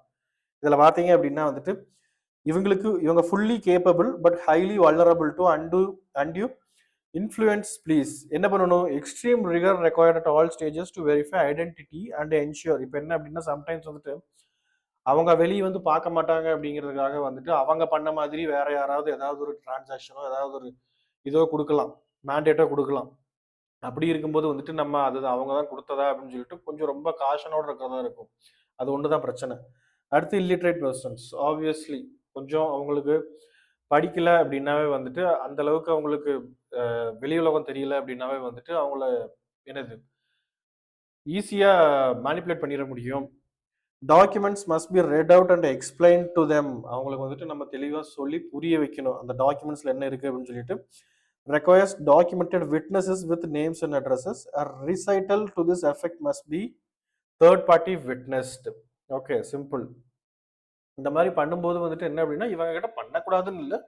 Speaker 1: இதில் பார்த்தீங்க அப்படின்னா வந்துட்டு இவங்க fully capable but highly vulnerable to undue influence. Please என்ன பண்ணணும், extreme rigger required at all stages to verify identity and ensure. இப்போ என்ன அப்படின்னா சம்டைம்ஸ் வந்துட்டு அவங்க வெளியே வந்து பார்க்க மாட்டாங்க அப்படிங்கிறதுக்காக வந்துட்டு அவங்க பண்ண மாதிரி வேற யாராவது ஏதாவது ஒரு டிரான்சாக்ஷனோ ஏதாவது ஒரு இதோ கொடுக்கலாம், மேண்டேட்டோ கொடுக்கலாம். அப்படி இருக்கும்போது வந்துட்டு நம்ம அது அவங்க தான் கொடுத்ததா அப்படின்னு சொல்லிட்டு கொஞ்சம் ரொம்ப காஷனோட இருக்கிறதா இருக்கும். அது ஒன்று தான் பிரச்சனை. அடுத்து இல்லிட்ரேட் பர்சன்ஸ், ஆப்வியஸ்லி கொஞ்சம் அவங்களுக்கு படிக்கல அப்படின்னாவே வந்துட்டு அந்த அளவுக்கு அவங்களுக்கு வெளி உலகம் தெரியல அப்படின்னாவே வந்துட்டு அவங்கள என்னது ஈஸியாக மேனிப்புலேட் பண்ணிட முடியும். Documents must be red out and explain to them. அவங்களுக்கு வந்துட்டு நம்ம தெளிவாக சொல்லி புரிய வைக்கணும் அந்த டாக்குமெண்ட்ஸில் என்ன இருக்குது அப்படின்னு சொல்லிட்டு. requires documented witnesses with names and addresses. A recital to this effect must be third party witnessed. Okay, simple. இந்த மாதிரி பண்ணும்போது வந்துட்டு என்ன அப்படின்னா இவங்க கிட்ட பண்ணக்கூடாதுன்னு இல்லை,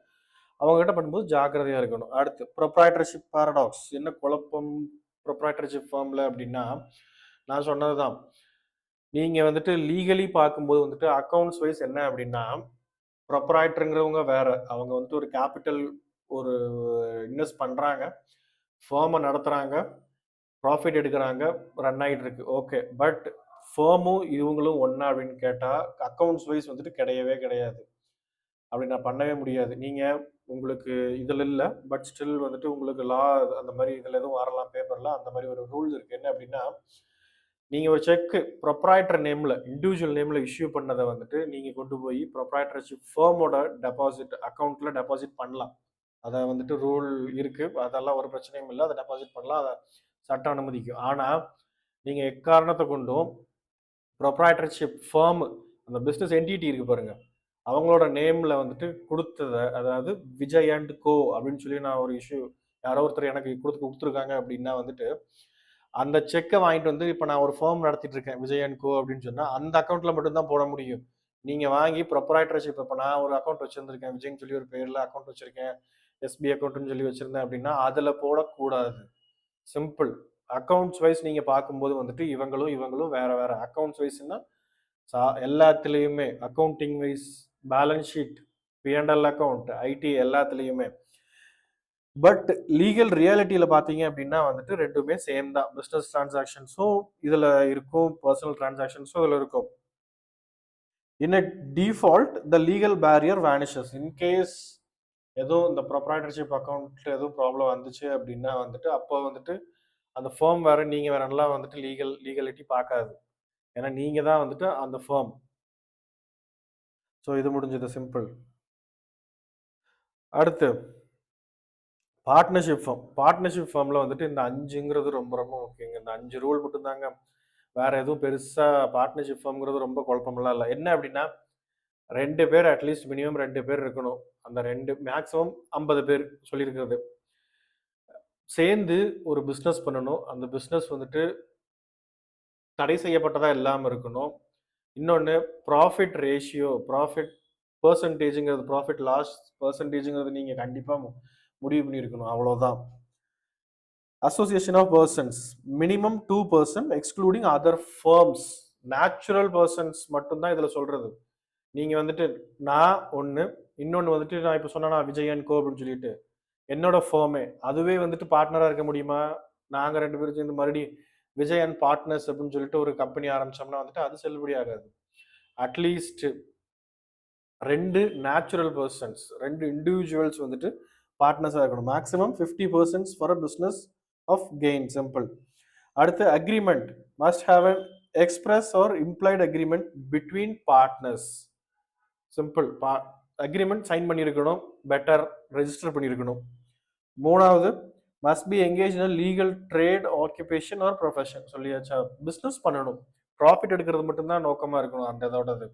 Speaker 1: அவங்க கிட்ட பண்ணும்போது ஜாக்கிரதையாக இருக்கணும். அடுத்து ப்ரொப்ரைட்டர்ஷிப் பாரடாக்ஸ், என்ன குழப்பம் ப்ரொப்ரைட்டர்ஷிப் ஃபார்மில் அப்படின்னா நான் சொன்னது தான். நீங்கள் வந்துட்டு லீகலி பார்க்கும்போது வந்துட்டு அக்கௌண்ட்ஸ் வைஸ் என்ன அப்படின்னா ப்ரொப்ரைட்டருங்கிறவங்க வேற, அவங்க வந்துட்டு ஒரு கேபிட்டல் ஒரு இன்வெஸ்ட் பண்ணுறாங்க, ஃபேர்மை நடத்துகிறாங்க, ப்ராஃபிட் எடுக்கிறாங்க, ரன் ஆகிட்டு இருக்கு. ஓகே, பட் ஃபேர்மும் இவங்களும் ஒன்றா அப்படின்னு கேட்டால் அக்கௌண்ட்ஸ் வைஸ் வந்துட்டு கிடையவே கிடையாது. அப்படி நான் பண்ணவே முடியாது. நீங்கள் உங்களுக்கு இதில் இல்லை, பட் ஸ்டில் வந்துட்டு உங்களுக்கு லா அந்த மாதிரி இதில் எதுவும் வரலாம் பேப்பரில், அந்த மாதிரி ஒரு ரூல் இருக்குது. என்ன அப்படின்னா நீங்கள் ஒரு செக்கு ப்ரொப்ரைட்டர் நேமில் இண்டிவிஜுவல் நேமில் இஷ்யூ பண்ணதை வந்துட்டு நீங்கள் கொண்டு போய் ப்ரொப்ரைட்டர்ஷிப் ஃபேர்மோட டெபாசிட் அக்கௌண்ட்டில் டெபாசிட் பண்ணலாம். அதை வந்துட்டு ரூல் இருக்குது, அதெல்லாம் ஒரு பிரச்சனையும் இல்லை, அதை டெபாசிட் பண்ணலாம், அதை சட்டம் அனுமதிக்கும். ஆனால் நீங்கள் எக்காரணத்தை கொண்டும் ப்ரொப்ரைட்டர்ஷிப் ஃபேர்ம் அந்த பிஸ்னஸ் என்டிட்டி இருக்கு பாருங்க, அவங்களோட நேமில் வந்துட்டு கொடுத்ததை, அதாவது விஜய் அண்ட் கோ அப்படின்னு சொல்லி நான் ஒரு இஷ்யூ யாரோ ஒருத்தர் எனக்கு கொடுத்துருக்காங்க அப்படின்னா வந்துட்டு அந்த செக்கை வாங்கிட்டு வந்து இப்போ நான் ஒரு ஃபார்ம் நடத்திட்டு இருக்கேன் விஜய் அண்ட் கோ அப்படின்னு சொன்னால் அந்த அக்கௌண்ட்டில் மட்டும்தான் போட முடியும். நீங்கள் வாங்கி ப்ரொப்ரைட்டர்ஷிப், இப்போ நான் ஒரு அக்கௌண்ட் வச்சுருந்துருக்கேன் விஜய்னு சொல்லி ஒரு பேரில் அக்கௌண்ட் வச்சுருக்கேன், எஸ்பி அக்கௌண்ட்னு சொல்லி வச்சுருந்தேன் அப்படின்னா அதில் போடக்கூடாது. சிம்பிள். அக்கௌண்ட்ஸ் வைஸ் நீங்கள் பார்க்கும்போது வந்துட்டு இவங்களும் வேற வேற அக்கௌண்ட்ஸ் வைஸ்னா எல்லாத்துலேயுமே accounting wise balance sheet PNL account IT எல்லாத்துலேயுமே. பட் லீகல் ரியாலிட்டியில் பார்த்தீங்க அப்படின்னா வந்துட்டு ரெண்டுமே சேம் தான். பிஸ்னஸ் டிரான்சாக்ஷன்ஸும் இதில் இருக்கும், பர்சனல் டிரான்சாக்ஷன்ஸும் இதில் இருக்கும். In a default the legal barrier vanishes. In case எதுவும் இந்த ப்ரொப்ரைட்டர்ஷிப் அக்கௌண்ட்ல எதுவும் ப்ராப்ளம் வந்துச்சு அப்படின்னா வந்துட்டு அப்போ வந்துட்டு அந்த ஃபேம் வேற நீங்கள் வேறலாம் வந்துட்டு லீகலிட்டி பார்க்காது. ஏன்னா நீங்கள் தான் வந்துட்டு அந்த ஃபேம். ஸோ இது முடிஞ்சது, சிம்பிள். அடுத்து பார்ட்னர்ஷிப் ஃபார்ம். பார்ட்னர்ஷிப் ஃபார்மில் வந்துட்டு இந்த 5ங்கிறது ரொம்ப ரொம்ப முக்கியங்க. இந்த 5 ரூல் மட்டும்தாங்க. வேற எதுவும் பெருசாக பார்ட்னர்ஷிப் ஃபார்ம்ங்கிறது ரொம்ப குழப்பமெல்லாம் இல்லை. என்ன அப்படின்னா 2 பேர் அட்லீஸ்ட் மினிமம் 2 பேர் இருக்கணும். அந்த 2 மேக்ஸிமம் 50 பேர் சொல்லியிருக்கிறது. சேர்ந்து ஒரு பிஸ்னஸ் பண்ணணும். அந்த பிஸ்னஸ் வந்துட்டு தடை செய்யப்பட்டதாக இல்லாமல் இருக்கணும். இன்னொன்று ப்ராஃபிட் ரேஷியோ, ப்ராஃபிட் பர்சன்டேஜுங்கிறது, ப்ராஃபிட் லாஸ் பர்சன்டேஜுங்கிறது நீங்கள் கண்டிப்பாக முடிவு பண்ணியிருக்கணும். அவ்வளோதான். Association of persons minimum 2% excluding other firms. Natural persons மட்டும்தான் இதில் சொல்கிறது. நீங்கள் வந்துட்டு நான் ஒன்று, இன்னொன்று வந்துட்டு நான் இப்போ சொன்னா விஜய் அண்ட் கோ அப்படின்னு சொல்லிட்டு என்னோட ஃபேமே அதுவே வந்துட்டு பார்ட்னராக இருக்க முடியுமா? நாங்கள் 2 பேரும் சேர்ந்து மறுபடியும் விஜய் அண்ட் பார்ட்னர்ஸ் அப்படின்னு சொல்லிட்டு ஒரு கம்பெனி ஆரம்பிச்சோம்னா வந்துட்டு அது செல்லுபடி ஆகாது. அட்லீஸ்ட் 2 நேச்சுரல் பர்சன்ஸ், 2 இண்டிவிஜுவல்ஸ் வந்துட்டு பார்ட்னர்ஸாக இருக்கணும். Maximum 50% for a business of gain. Simple. அடுத்து agreement must have an express or implied agreement between partners. Simple. Agreement sign பண்ணியிருக்கணும், பெட்டர் ரெஜிஸ்டர் பண்ணியிருக்கணும். 3வது must be engage in legal trade occupation or profession. சொல்லியாச்சா? Business பண்ணணும், profit எடுக்கிறது மட்டும்தான் நோக்கமாக இருக்கணும் அந்த இதோடது.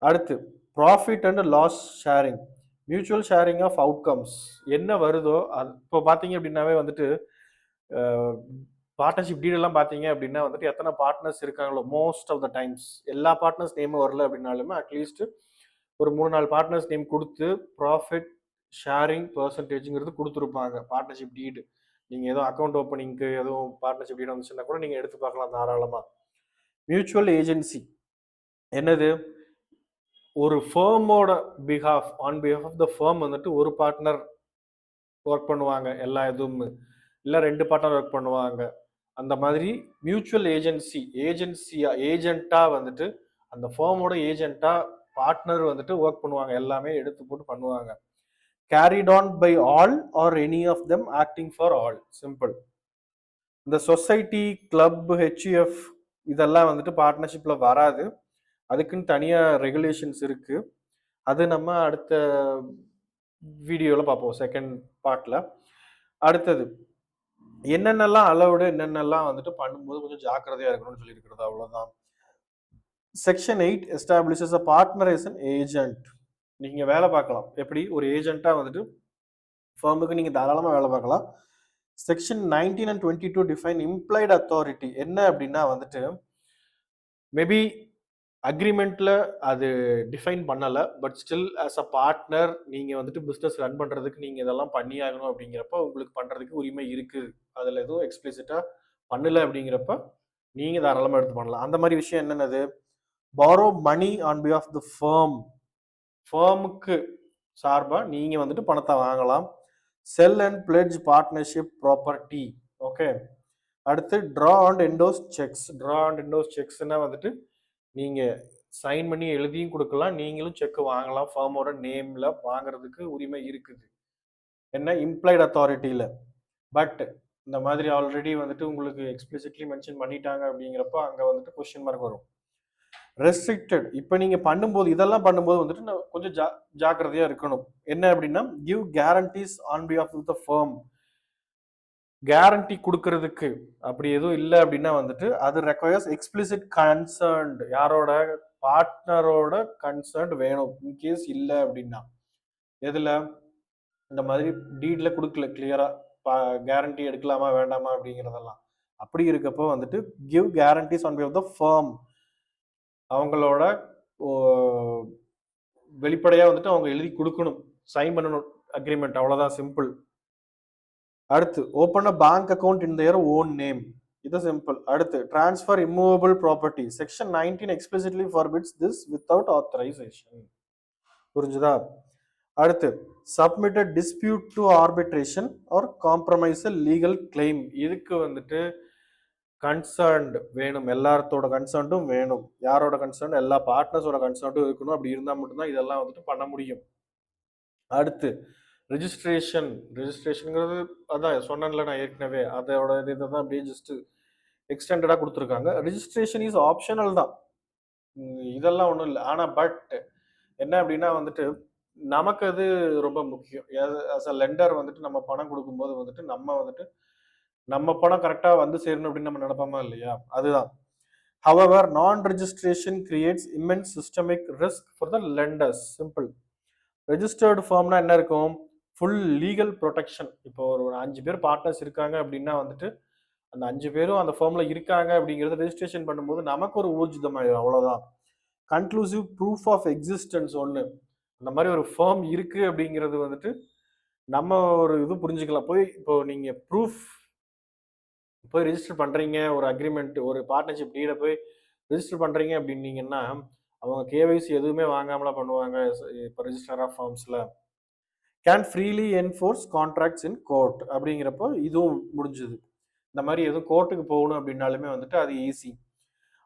Speaker 1: அடுத்து profit and loss sharing, mutual sharing of outcomes. என்ன வருதோ அது இப்போ பார்த்தீங்க அப்படின்னாவே வந்துட்டு பார்ட்னர்ஷிப் டீடெல்லாம் பார்த்தீங்க அப்படின்னா வந்துட்டு எத்தனை பார்ட்னர்ஸ் இருக்காங்களோ மோஸ்ட் ஆஃப் த டைம்ஸ் எல்லா பார்ட்னர்ஸ் நேமும் வரல அப்படின்னாலுமே அட்லீஸ்ட் ஒரு 3-4 பார்ட்னர்ஸ் நேம் கொடுத்து ப்ராஃபிட் ஷேரிங் பர்சன்டேஜுங்கிறது கொடுத்துருப்பாங்க பார்ட்னர்ஷிப் டீடு. நீங்கள் ஏதோ அக்கௌண்ட் ஓப்பனிங்க்கு எதுவும் பார்ட்னர்ஷிப் டீடு வந்துச்சுன்னா கூட நீங்கள் எடுத்து பார்க்கலாம் தாராளமாக. மியூச்சுவல் ஏஜென்சி என்னது? ஒரு ஃபேமோட on behalf of the firm வந்துட்டு ஒரு பார்ட்னர் ஒர்க் பண்ணுவாங்க எல்லா எதுவும், இல்லை 2 பார்ட்னர் ஒர்க் பண்ணுவாங்க. அந்த மாதிரி மியூச்சுவல் ஏஜென்ட்டாக வந்துட்டு அந்த ஃபேமோட ஏஜென்ட்டாக பார்ட்னர் வந்துட்டு ஒர்க் பண்ணுவாங்க, எல்லாமே எடுத்து போட்டு பண்ணுவாங்க. Carried on by all or any of them acting for all. Simple. இந்த சொசைட்டி, கிளப், ஹெச்யூஎஃப் இதெல்லாம் வந்துட்டு பார்ட்னர்ஷிப்பில் வராது. அதுக்குன்னு தனியாக ரெகுலேஷன்ஸ் இருக்குது. அது நம்ம அடுத்த வீடியோவில் பார்ப்போம், செகண்ட் பார்ட்டில். அடுத்தது என்னென்னலாம் அலவுடு, என்னென்னலாம் வந்துட்டு பண்ணும்போது கொஞ்சம் ஜாக்கிரதையாக இருக்கணும்னு சொல்லியிருக்கிறது. அவ்வளோதான். Section 8 establishes a partner is an agent. நீங்கள் வேலை பார்க்கலாம் எப்படி? ஒரு ஏஜென்ட்டாக வந்துட்டு ஃபர்முக்கு நீங்கள் தாராளமாக வேலை பார்க்கலாம். Section 19 and 22 define implied authority. என்ன அப்படின்னா வந்துட்டு மேபி அக்ரிமெண்ட்டில் அது டிஃபைன் பண்ணலை, but still as a partner நீங்கள் வந்துட்டு பிஸ்னஸ் ரன் பண்ணுறதுக்கு நீங்கள் இதெல்லாம் பண்ணி ஆகணும் அப்படிங்கிறப்ப உங்களுக்கு பண்ணுறதுக்கு உரிமை இருக்குது. அதில் எதுவும் எக்ஸ்பிளிசிட்டாக பண்ணலை அப்படிங்கிறப்ப நீங்கள் தாராளமாக எடுத்து பண்ணலாம். அந்த மாதிரி விஷயம் என்னென்னது? Borrow money on behalf the ஃபேமுக்கு சார்பாக நீங்கள் வந்துட்டு பணத்தை வாங்கலாம். Sell and pledge partnership property. Okay. அடுத்து draw and endorse cheques. Draw and endorse செக்ஸ்னா வந்துட்டு நீங்கள் சைன் பண்ணி எழுதியும் கொடுக்கலாம், நீங்களும் செக் வாங்கலாம். ஃபார்மோட நேமில் வாங்குறதுக்கு உரிமை இருக்குது. என்ன? இம்ப்ளைட் அத்தாரிட்டியில். பட் இந்த மாதிரி ஆல்ரெடி வந்துட்டு உங்களுக்கு எக்ஸ்பிளிசிட்லி மென்ஷன் பண்ணிட்டாங்க அப்படிங்கிறப்ப அங்கே வந்துட்டு கொஸ்டின் மார்க் வரும். ரெஸ்ட்ரிக்டட். இப்போ நீங்கள் பண்ணும்போது இதெல்லாம் பண்ணும்போது வந்துட்டு கொஞ்சம் ஜாக்கிரதையாக இருக்கணும். என்ன அப்படின்னா give guarantees on behalf of the firm. Guarantee கொடுக்கறதுக்கு அப்படி எதுவும் இல்லை அப்படின்னா வந்துட்டு அது ரெக்வயர்ஸ் எக்ஸ்பிளிசிட் கன்சர்ன்ட், யாரோட பார்ட்னரோட கன்சர்ன்ட் வேணும். இன்கேஸ் இல்லை அப்படின்னா எதுல இந்த மாதிரி டீட்ல கொடுக்கல கிளியரா கேரண்டி எடுக்கலாமா வேண்டாமா அப்படிங்கிறதெல்லாம். அப்படி இருக்கப்போ வந்துட்டு give guarantees on behalf the firm, அவங்களோட வெளிப்படையா வந்துட்டு அவங்க எழுதி கொடுக்கணும், சைன் பண்ணணும் அக்ரிமெண்ட், அவ்வளவுதான், சிம்பிள். அடுத்து open a bank account in their own name, இது சிம்பிள். அடுத்து transfer immovable property, section 19 explicitly forbids this without authorisation. புரிஞ்சுதா? அடுத்து submit dispute to arbitration or compromise legal claim, இதுக்கு வந்துட்டு கன்சர்ன்ட் வேணும், எல்லாத்தோட கன்சர்ன்ட்டும் வேணும். யாரோட கன்சர்ன்? எல்லா பார்ட்னர்ஸோட கன்சர்ன்ட்டும் இருக்கணும். அப்படி இருந்தால் மட்டும்தான் இதெல்லாம் வந்துட்டு பண்ண முடியும். அடுத்து ரெஜிஸ்ட்ரேஷன், ரெஜிஸ்ட்ரேஷனுங்கிறது அதான் சொன்னேன்ல நான் ஏற்கனவே, அதோட இதை தான் அப்படியே ஜஸ்ட் எக்ஸ்டெண்டடாக கொடுத்துருக்காங்க. ரெஜிஸ்ட்ரேஷன் இஸ் ஆப்ஷனல் தான், இதெல்லாம் ஒன்றும் இல்லை. ஆனால் பட் என்ன அப்படின்னா வந்துட்டு நமக்கு அது ரொம்ப முக்கியம். ஆஸ் அ லெண்டர் வந்துட்டு நம்ம பணம் கொடுக்கும்போது வந்துட்டு நம்ம பணம் கரெக்டாக வந்து சேரணும் அப்படின்னு நம்ம நினைப்போமா இல்லையா? அதுதான். However, non-registration creates immense systemic risk for the lenders. Simple. Registered ஃபார்ம்னா என்ன இருக்கும்? Full legal protection. இப்போ ஒரு 5 பேர் பார்ட்னர்ஸ் இருக்காங்க அப்படின்னா வந்துட்டு அந்த 5 பேரும் அந்த ஃபார்ம்ல இருக்காங்க அப்படிங்கிறத ரெஜிஸ்ட்ரேஷன் பண்ணும்போது நமக்கு ஒரு ஊர்ஜிதம் ஆயிடும், அவ்வளோதான். கன்க்ளூசிவ் ப்ரூஃப் ஆஃப் எக்ஸிஸ்டன்ஸ் ஒன்று, அந்த மாதிரி ஒரு ஃபார்ம் இருக்கு அப்படிங்கிறது வந்துட்டு நம்ம ஒரு இது புரிஞ்சுக்கலாம். இப்போ நீங்க ப்ரூஃப் போய் ரெஜிஸ்டர் பண்றீங்க, ஒரு அக்ரிமெண்ட், ஒரு பார்ட்னர்ஷிப் டீடை போய் ரெஜிஸ்டர் பண்றீங்க அப்படின்னீங்கன்னா அவங்க கேவைசி எதுவுமே வாங்காமலாம் பண்ணுவாங்க. இப்போ ரெஜிஸ்டர் ஆஃப் ஃபார்ம்ஸ்ல can freely enforce contracts in court அப்படிங்கிறப்போ இதுவும் முடிஞ்சுது. இந்த மாதிரி எதுவும் கோர்ட்டுக்கு போகணும் அப்படின்னாலுமே வந்துட்டு அது ஈஸி.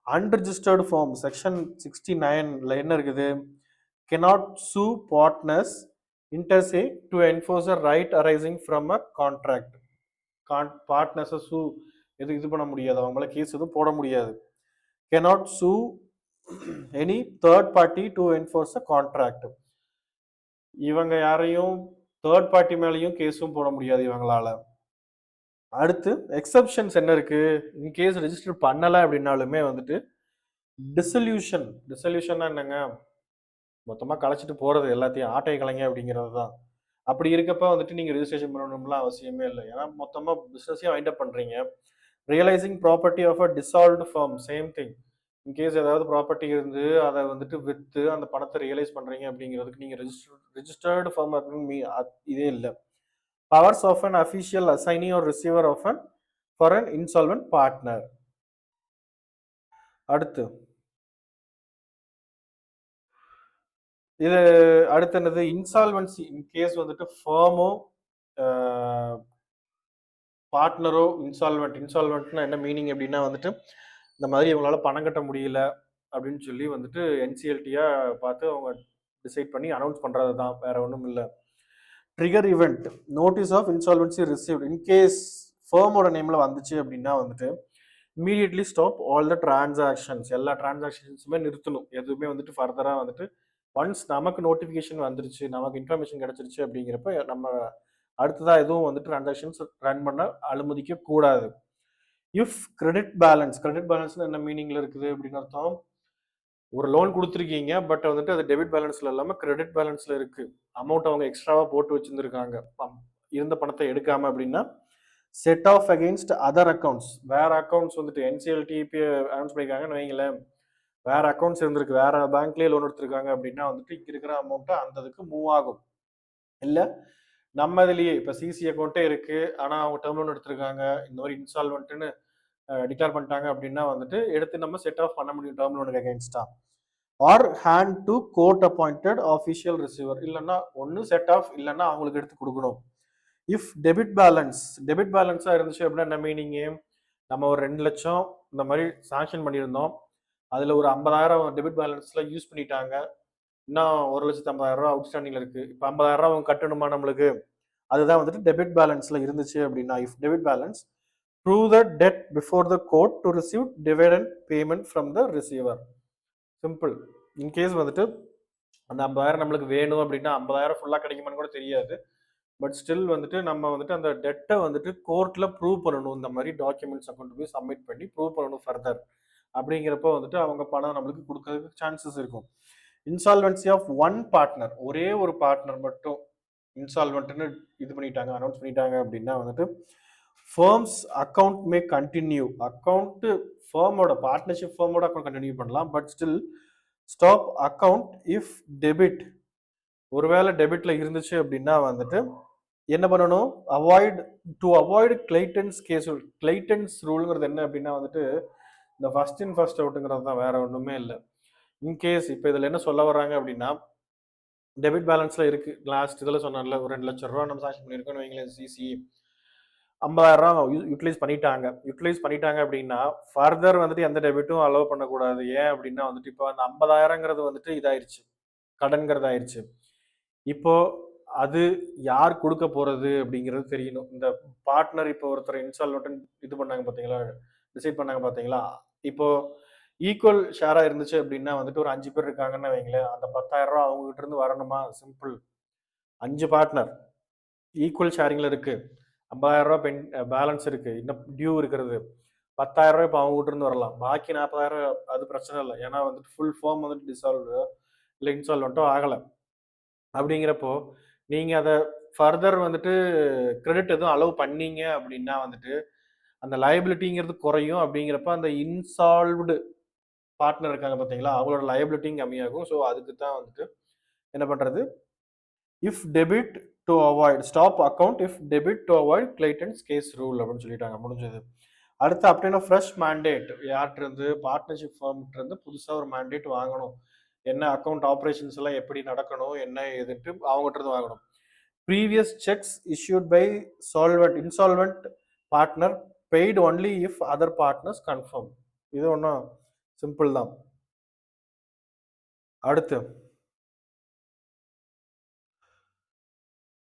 Speaker 1: அன்ரிஜிஸ்டர்டு ஃபார்ம் செக்ஷன் 69ல என்ன இருக்குது? cannot sue partners inter se to enforce a right arising from a contract. பார்ட்னர்ஸை சூ இது பண்ண முடியாது, அவங்கள கேஸ் எதுவும் போட முடியாது. cannot sue any third party to enforce a contract. இவங்க யாரையும் தேர்ட் பார்ட்டி மேலேயும் கேஸும் போட முடியாது இவங்களால. அடுத்து எக்ஸப்ஷன்ஸ் என்ன இருக்கு? இன்கேஸ் ரெஜிஸ்டர் பண்ணலை அப்படின்னாலுமே வந்துட்டு டிசல்யூஷன்னா என்னங்க? மொத்தமாக கலைச்சிட்டு போகிறது, எல்லாத்தையும் ஆட்டை கலைங்க அப்படிங்கிறது தான். அப்படி இருக்கப்ப வந்துட்டு நீங்கள் ரெஜிஸ்ட்ரேஷன் பண்ணணும்லாம் அவசியமே இல்லை, ஏன்னா மொத்தமாக பிஸ்னஸையும் வைண்ட் அப் பண்ணுறீங்க. Realising property of a dissolved firm, same thing. In case ஏதாவது ப்ராப்பர்ட்டி இருந்து அதை வந்துட்டு விற்று அந்த பணத்தை ரியலைஸ் பண்ணுறீங்க அப்படிங்கிறதுக்கு நீங்கள் ரெஜிஸ்டர்டு ஃபார்ம் இதே இல்லை. Powers of an official assignee or receiver of an for an insolvent partner. அடுத்து இது அடுத்து என்னது? இன்சால்வன்சி. இன்கேஸ் வந்துட்டு ஃபர்மோ பார்ட்னரோ இன்சால்வெண்ட்னா என்ன மீனிங் அப்படின்னா வந்துட்டு இந்த மாதிரி இவங்களால பணம் கட்ட முடியல அப்படின்னு சொல்லி வந்துட்டு என்சிஎல்டியா பார்த்து அவங்க டிசைட் பண்ணி அனௌன்ஸ் பண்றது தான், வேற ஒன்றும் இல்லை. Trigger event notice of insolvency received. In case ஃபர்மோட நேம்ல வந்துச்சு அப்படின்னா வந்துட்டு immediately stop all the transactions, எல்லா டிரான்சாக்ஷன்ஸுமே நிறுத்தணும். எதுவுமே வந்துட்டு ஃபர்தராக வந்துட்டு ஒன்ஸ் நமக்கு நோட்டிஃபிகேஷன் வந்துருச்சு, நமக்கு இன்ஃபர்மேஷன் கிடைச்சிருச்சு அப்படிங்கிறப்ப நம்ம அடுத்ததாக எதுவும் வந்துட்டு டிரான்சாக்ஷன்ஸ் ரன் பண்ண அனுமதிக்க கூடாது. இஃப் கிரெடிட் பேலன்ஸ்னு என்ன மீனிங்ல இருக்குது அப்படின்னு அர்த்தம்? ஒரு லோன் கொடுத்துருக்கீங்க, பட் வந்துட்டு அது டெபிட் பேலன்ஸ்ல இல்லாமல் கிரெடிட் பேலன்ஸ்ல இருக்கு, அமௌண்ட் அவங்க எக்ஸ்ட்ராவா போட்டு வச்சிருந்துருக்காங்க இருந்த பணத்தை எடுக்காம அப்படின்னா set off against other accounts. வேற அக்கௌண்ட்ஸ் வந்துட்டு என்சிஎல்டிபி அனௌன்ஸ் பண்ணியிருக்காங்கன்னு வைங்களேன், வேற அக்கௌண்ட்ஸ் இருந்திருக்கு, வேற பேங்க்லேயே லோன் எடுத்திருக்காங்க அப்படின்னா வந்துட்டு இங்கே இருக்கிற அமௌண்ட்டை அந்த இதுக்கு மூவ் ஆகும். இல்லை நம்ம இதுலேயே இப்போ சிசி அக்கௌண்ட்டே இருக்கு, ஆனால் அவங்க டேர்ம் லோன் எடுத்திருக்காங்க, இந்த மாதிரி இன்ஸ்டால்மெண்ட்டுன்னு டிக்ளேர் பண்ணிட்டாங்க அப்படின்னா வந்துட்டு எடுத்து நம்ம செட் ஆஃப் பண்ண முடியும் டேர்ம் லோனுக்கு அகேன்ஸ்டா. Or hand to court appointed official receiver, இல்லைன்னா ஒன்று செட் ஆஃப் இல்லைன்னா அவங்களுக்கு எடுத்து கொடுக்கணும். இஃப் டெபிட் பேலன்ஸாக இருந்துச்சு அப்படின்னா என்ன மீனிங்கு? நம்ம ஒரு 2 லட்சம் இந்த மாதிரி சாங்ஷன் பண்ணியிருந்தோம், அதில் ஒரு 50,000 டெபிட் பேலன்ஸில் யூஸ் பண்ணிட்டாங்க, இன்னும் 1,50,000 அவுட்ஸ்டாண்டிங்கில் இருக்குது. இப்போ 50,000 அவங்க கட்டணுமா நம்மளுக்கு? அதுதான் வந்துட்டு டெபிட் பேலன்ஸில் இருந்துச்சு அப்படின்னா. If debit balance prove the debt before the court to receive dividend payment from the receiver. Simple. In case வந்துட்டு அந்த 50,000 நம்மளுக்கு வேணும் அப்படின்னா 50,000 ஃபுல்லாக கிடைக்குமான்னு கூட தெரியாது, பட் ஸ்டில் வந்துட்டு நம்ம வந்துட்டு அந்த டெட்டை வந்துட்டு கோர்ட்டில் ப்ரூவ் பண்ணணும். இந்த மாதிரி டாக்குமெண்ட்ஸை கொண்டு போய் சப்மிட் பண்ணி ப்ரூவ் பண்ணணும் ஃபர்தர். அப்படிங்கிறப்போ வந்துட்டு அவங்க பணம் நம்மளுக்கு கொடுக்கறதுக்கு சான்சஸ் இருக்கும். இன்சால்வென்சி ஆஃப் ஒன் பார்ட்னர், ஒரே ஒரு பார்ட்னர் மட்டும் இன்சால்வெண்ட்னு இது பண்ணிட்டாங்க, அனௌன்ஸ் பண்ணிட்டாங்க அப்படின்னா வந்துட்டு firms account may continue. Account ஃபர்மோட பார்ட்னர்ஷிப் ஃபர்மோட அக்கௌண்ட் கண்டினியூ பண்ணலாம். But still stop account if debit. ஒருவேளை டெபிட்ல இருந்துச்சு அப்படின்னா வந்துட்டு என்ன பண்ணணும்? Avoid கிளைட்டன்ஸ் case. கிளைட்டன்ஸ் ரூல்ங்கிறது என்ன அப்படின்னா வந்துட்டு இந்த ஃபர்ஸ்ட் இன் ஃபர்ஸ்ட் அவுட்டுங்கிறது தான், வேற ஒன்றுமே இல்லை. இன்கேஸ் இப்போ இதில் என்ன சொல்ல வர்றாங்க அப்படின்னா, டெபிட் பேலன்ஸில் இருக்குது, லாஸ்ட் இதில் சொன்னார்ல ஒரு 2,00,000 நம்ம சாங்ஷன் பண்ணியிருக்கோம்னு வைங்களேன், சிசி 50,000 யூட்டிலைஸ் பண்ணிட்டாங்க அப்படின்னா ஃபர்தர் வந்துட்டு எந்த டெபிட்டும் அலோவ் பண்ணக்கூடாது. ஏன் அப்படின்னா வந்துட்டு இப்போ அந்த 50,000ங்கிறது வந்துட்டு இதாயிருச்சு, கடன்கிறது ஆயிடுச்சு. இப்போ அது யார் கொடுக்க போறது அப்படிங்கிறது தெரியணும். இந்த பார்ட்னர் இப்போ ஒருத்தர் இன்சால்வென்ட் இது பண்ணாங்க பார்த்தீங்களா, டிசைட் பண்ணாங்க பார்த்தீங்களா, இப்போ ஈக்குவல் ஷேரா இருந்துச்சு அப்படின்னா வந்துட்டு ஒரு 5 பேர் இருக்காங்கன்னு வைங்களேன், அந்த 10,000 அவங்க கிட்ட இருந்து வரணுமா? சிம்பிள். 5 பார்ட்னர் ஈக்குவல் ஷேரிங்ல இருக்கு, 50,000 பென் பேலன்ஸ் இருக்கு, இன்னும் டியூ இருக்கிறது 10,000 இப்போ அவங்க கிட்ட இருந்து வரலாம். பாக்கி 40,000 அது பிரச்சனை இல்லை. ஏன்னா வந்துட்டு ஃபுல் ஃபார்ம் வந்துட்டு டிசால்வ் இல்லை இன்சால்வெண்ட்டோ ஆகலை. அப்படிங்கிறப்போ நீங்க அதை ஃபர்தர் வந்துட்டு கிரெடிட் எதுவும் அலோவ் பண்ணீங்க அப்படின்னா வந்துட்டு அந்த லயபிலிட்டிங்கிறது குறையும். அப்படிங்கிறப்ப அந்த இன்சால்வ்டு பார்ட்னர் இருக்காங்க பார்த்தீங்களா, அவங்களோட லயபிலிட்டியும் கம்மியாகும். ஸோ அதுக்கு தான் வந்துட்டு என்ன பண்ணுறது, if debit to avoid stop account if debit to avoid Clayton's case rule அப்படின்னு சொல்லிட்டாங்க, முடிஞ்சது. அடுத்து அப்படின்னா ஃப்ரெஷ் மேண்டேட் யார்கிட்ட பார்ட்னர்ஷிப் ஃபார்ம்கிட்ட இருந்து புதுசாக ஒரு மேண்டேட் வாங்கணும். என்ன அக்கௌண்ட் ஆப்ரேஷன்ஸ் எல்லாம் எப்படி நடக்கணும், என்ன எதுன்ட்டு அவங்ககிட்ட இருந்து வாங்கணும். Previous cheques issued by insolvent partner paid only if other partners confirm. இது ஒன்றும் சிம்பிள் தான். அடுத்து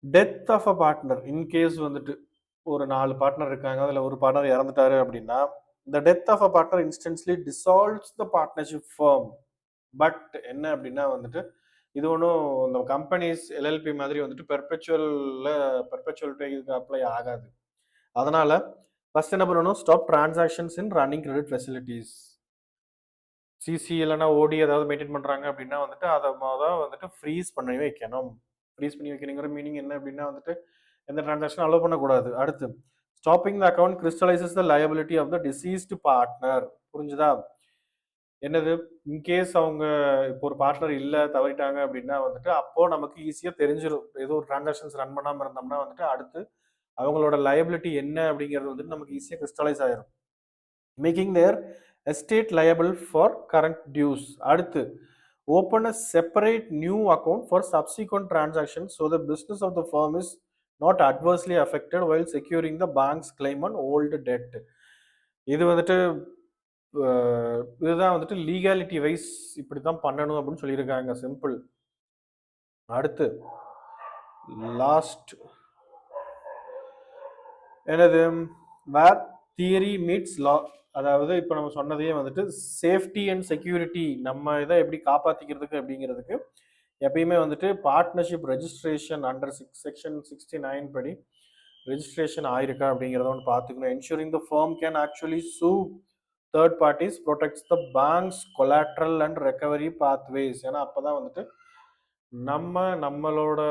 Speaker 1: death of a partner. In case வந்துட்டு ஒரு 4 பார்ட்னர் இருக்காங்க, அதில் ஒரு பார்ட்னர் இறந்துட்டாரு அப்படின்னா the death of a partner instantly dissolves the partnership firm. But என்ன அப்படின்னா வந்துட்டு இது ஒன்றும் இந்த கம்பெனிஸ் எல்எல்பி மாதிரி வந்துட்டு பெர்பெச்சுவல் இதுக்கு அப்ளை ஆகாது. அதனால ஃபர்ஸ்ட் என்ன பண்ணணும், ஸ்டாப் டிரான்சாக்ஷன்ஸ் இன் ரன்னிங் கிரெடிட் ஃபெசிலிட்டிஸ். சிசி இல்லைன்னா ஓடி ஏதாவது மெயின்டைன் பண்ணுறாங்க அப்படின்னா வந்துட்டு அதை வந்துட்டு ஃப்ரீஸ் பண்ணி வைக்கணும். ஃப்ரீஸ் பண்ணி வைக்கணுங்கிற மீனிங் என்ன அப்படின்னா வந்துட்டு எந்த டிரான்சாக்ஷன் அலோவ் பண்ணக்கூடாது. அடுத்து stopping the account crystallises the liability of the deceased partner. புரிஞ்சுதா? என்னது, இன்கேஸ் அவங்க இப்போ ஒரு பார்ட்னர் இல்லை தவறிட்டாங்க அப்படின்னா வந்துட்டு அப்போ நமக்கு ஈஸியாக தெரிஞ்சிடும். ஏதோ ஒரு டிரான்சாக்ஷன்ஸ் ரன் பண்ணாமல் இருந்தோம்னா வந்துட்டு அடுத்து அவங்களோட லயபிலிட்டி என்ன அப்படிங்கிறது வந்துட்டு நமக்கு ஈஸியாக கிறிஸ்டலைஸ் ஆயிரும், making their estate liable for current dues. அடுத்து open a separate new account for subsequent transactions so the business of the firm is not adversely affected while securing the bank's claim on old debt. இது வந்துட்டு இதுதான் வந்துட்டு legality wise இப்படி தான் பண்ணணும் அப்படின்னு சொல்லியிருக்காங்க, சிம்பிள். அடுத்து லாஸ்ட் என்னது, வேர் தியரி மீட்ஸ் லா. அதாவது இப்போ நம்ம சொன்னதையே வந்துட்டு சேஃப்டி அண்ட் செக்யூரிட்டி நம்ம இதை எப்படி காப்பாற்றிக்கிறதுக்கு அப்படிங்கிறதுக்கு எப்பயுமே வந்துட்டு பார்ட்னர்ஷிப் ரெஜிஸ்ட்ரேஷன் அண்டர் செக்ஷன் 69 படி ரெஜிஸ்ட்ரேஷன் ஆயிருக்கா அப்படிங்கிறத ஒன்று பார்த்துக்கணும். Ensuring the firm can actually sue third parties protects the bank's collateral and recovery pathways. ஏன்னா அப்போ தான் வந்துட்டு நம்மளோட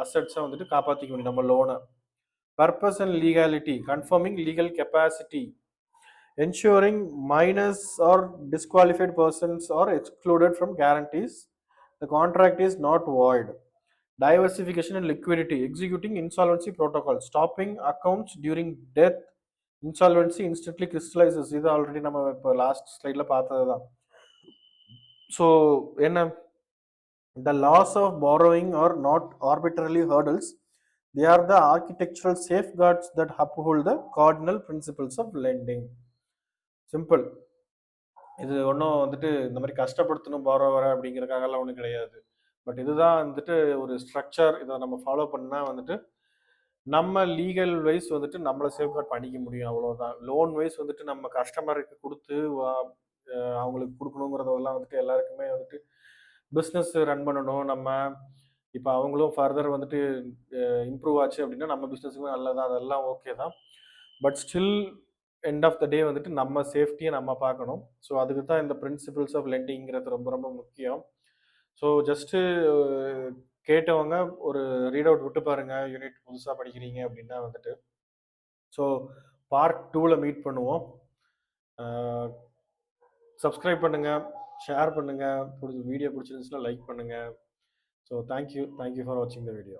Speaker 1: அசட்ஸை வந்துட்டு காப்பாற்றிக்க முடியும், நம்ம லோனை. Purpose and legality confirming legal capacity, ensuring minors or disqualified persons are excluded from guarantees, the contract is not void. Diversification and liquidity, executing insolvency protocol, stopping accounts during death, insolvency instantly crystallizes. இது already நம்ம இப்போ last ஸ்லைட்ல பார்த்தது தான். So என்ன, the laws of borrowing are not arbitrarily hurdles, they are the architectural safeguards that uphold the cardinal principles of lending. Simple. இது ஒன்றும் வந்துட்டு இந்த மாதிரி கஷ்டப்படுத்தணும் பாரோவரை அப்படிங்கிறதுக்காகலாம் ஒன்றும் கிடையாது. பட் இதுதான் வந்துட்டு ஒரு ஸ்ட்ரக்சர். இதை நம்ம ஃபாலோ பண்ணால் வந்துட்டு நம்ம லீகல் வைஸ் வந்துட்டு நம்மளை சேஃப்கார்ட் பண்ணிக்க முடியும், அவ்வளோதான். லோன் வைஸ் வந்துட்டு நம்ம கஸ்டமருக்கு கொடுத்து அவங்களுக்கு கொடுக்கணுங்கிறதெல்லாம் வந்துட்டு எல்லாருக்குமே வந்துட்டு பிஸ்னஸ் ரன் பண்ணணும். நம்ம இப்போ அவங்களும் ஃபர்தர் வந்துட்டு இம்ப்ரூவ் ஆச்சு அப்படின்னா நம்ம பிஸ்னஸுக்குமே நல்லது, அதெல்லாம் ஓகே தான். But still end of the day வந்துட்டு நம்ம சேஃப்டியை நம்ம பார்க்கணும். ஸோ அதுக்கு தான் இந்த பிரின்சிபிள்ஸ் ஆஃப் லெண்டிங்கிறது ரொம்ப ரொம்ப முக்கியம். ஸோ ஜஸ்ட்டு கேட்டவங்க ஒரு ரீட் அவுட் விட்டு பாருங்க, யூனிட் புதுசாக படிக்கிறீங்க அப்படின்னா வந்துட்டு. ஸோ பார்ட் 2ல மீட் பண்ணுவோம். சப்ஸ்கிரைப் பண்ணுங்க, ஷேர் பண்ணுங்க, வீடியோ பிடிச்சிருந்துச்சுன்னா லைக் பண்ணுங்க. ஸோ தேங்க்யூ ஃபார் வாட்சிங் த வீடியோ.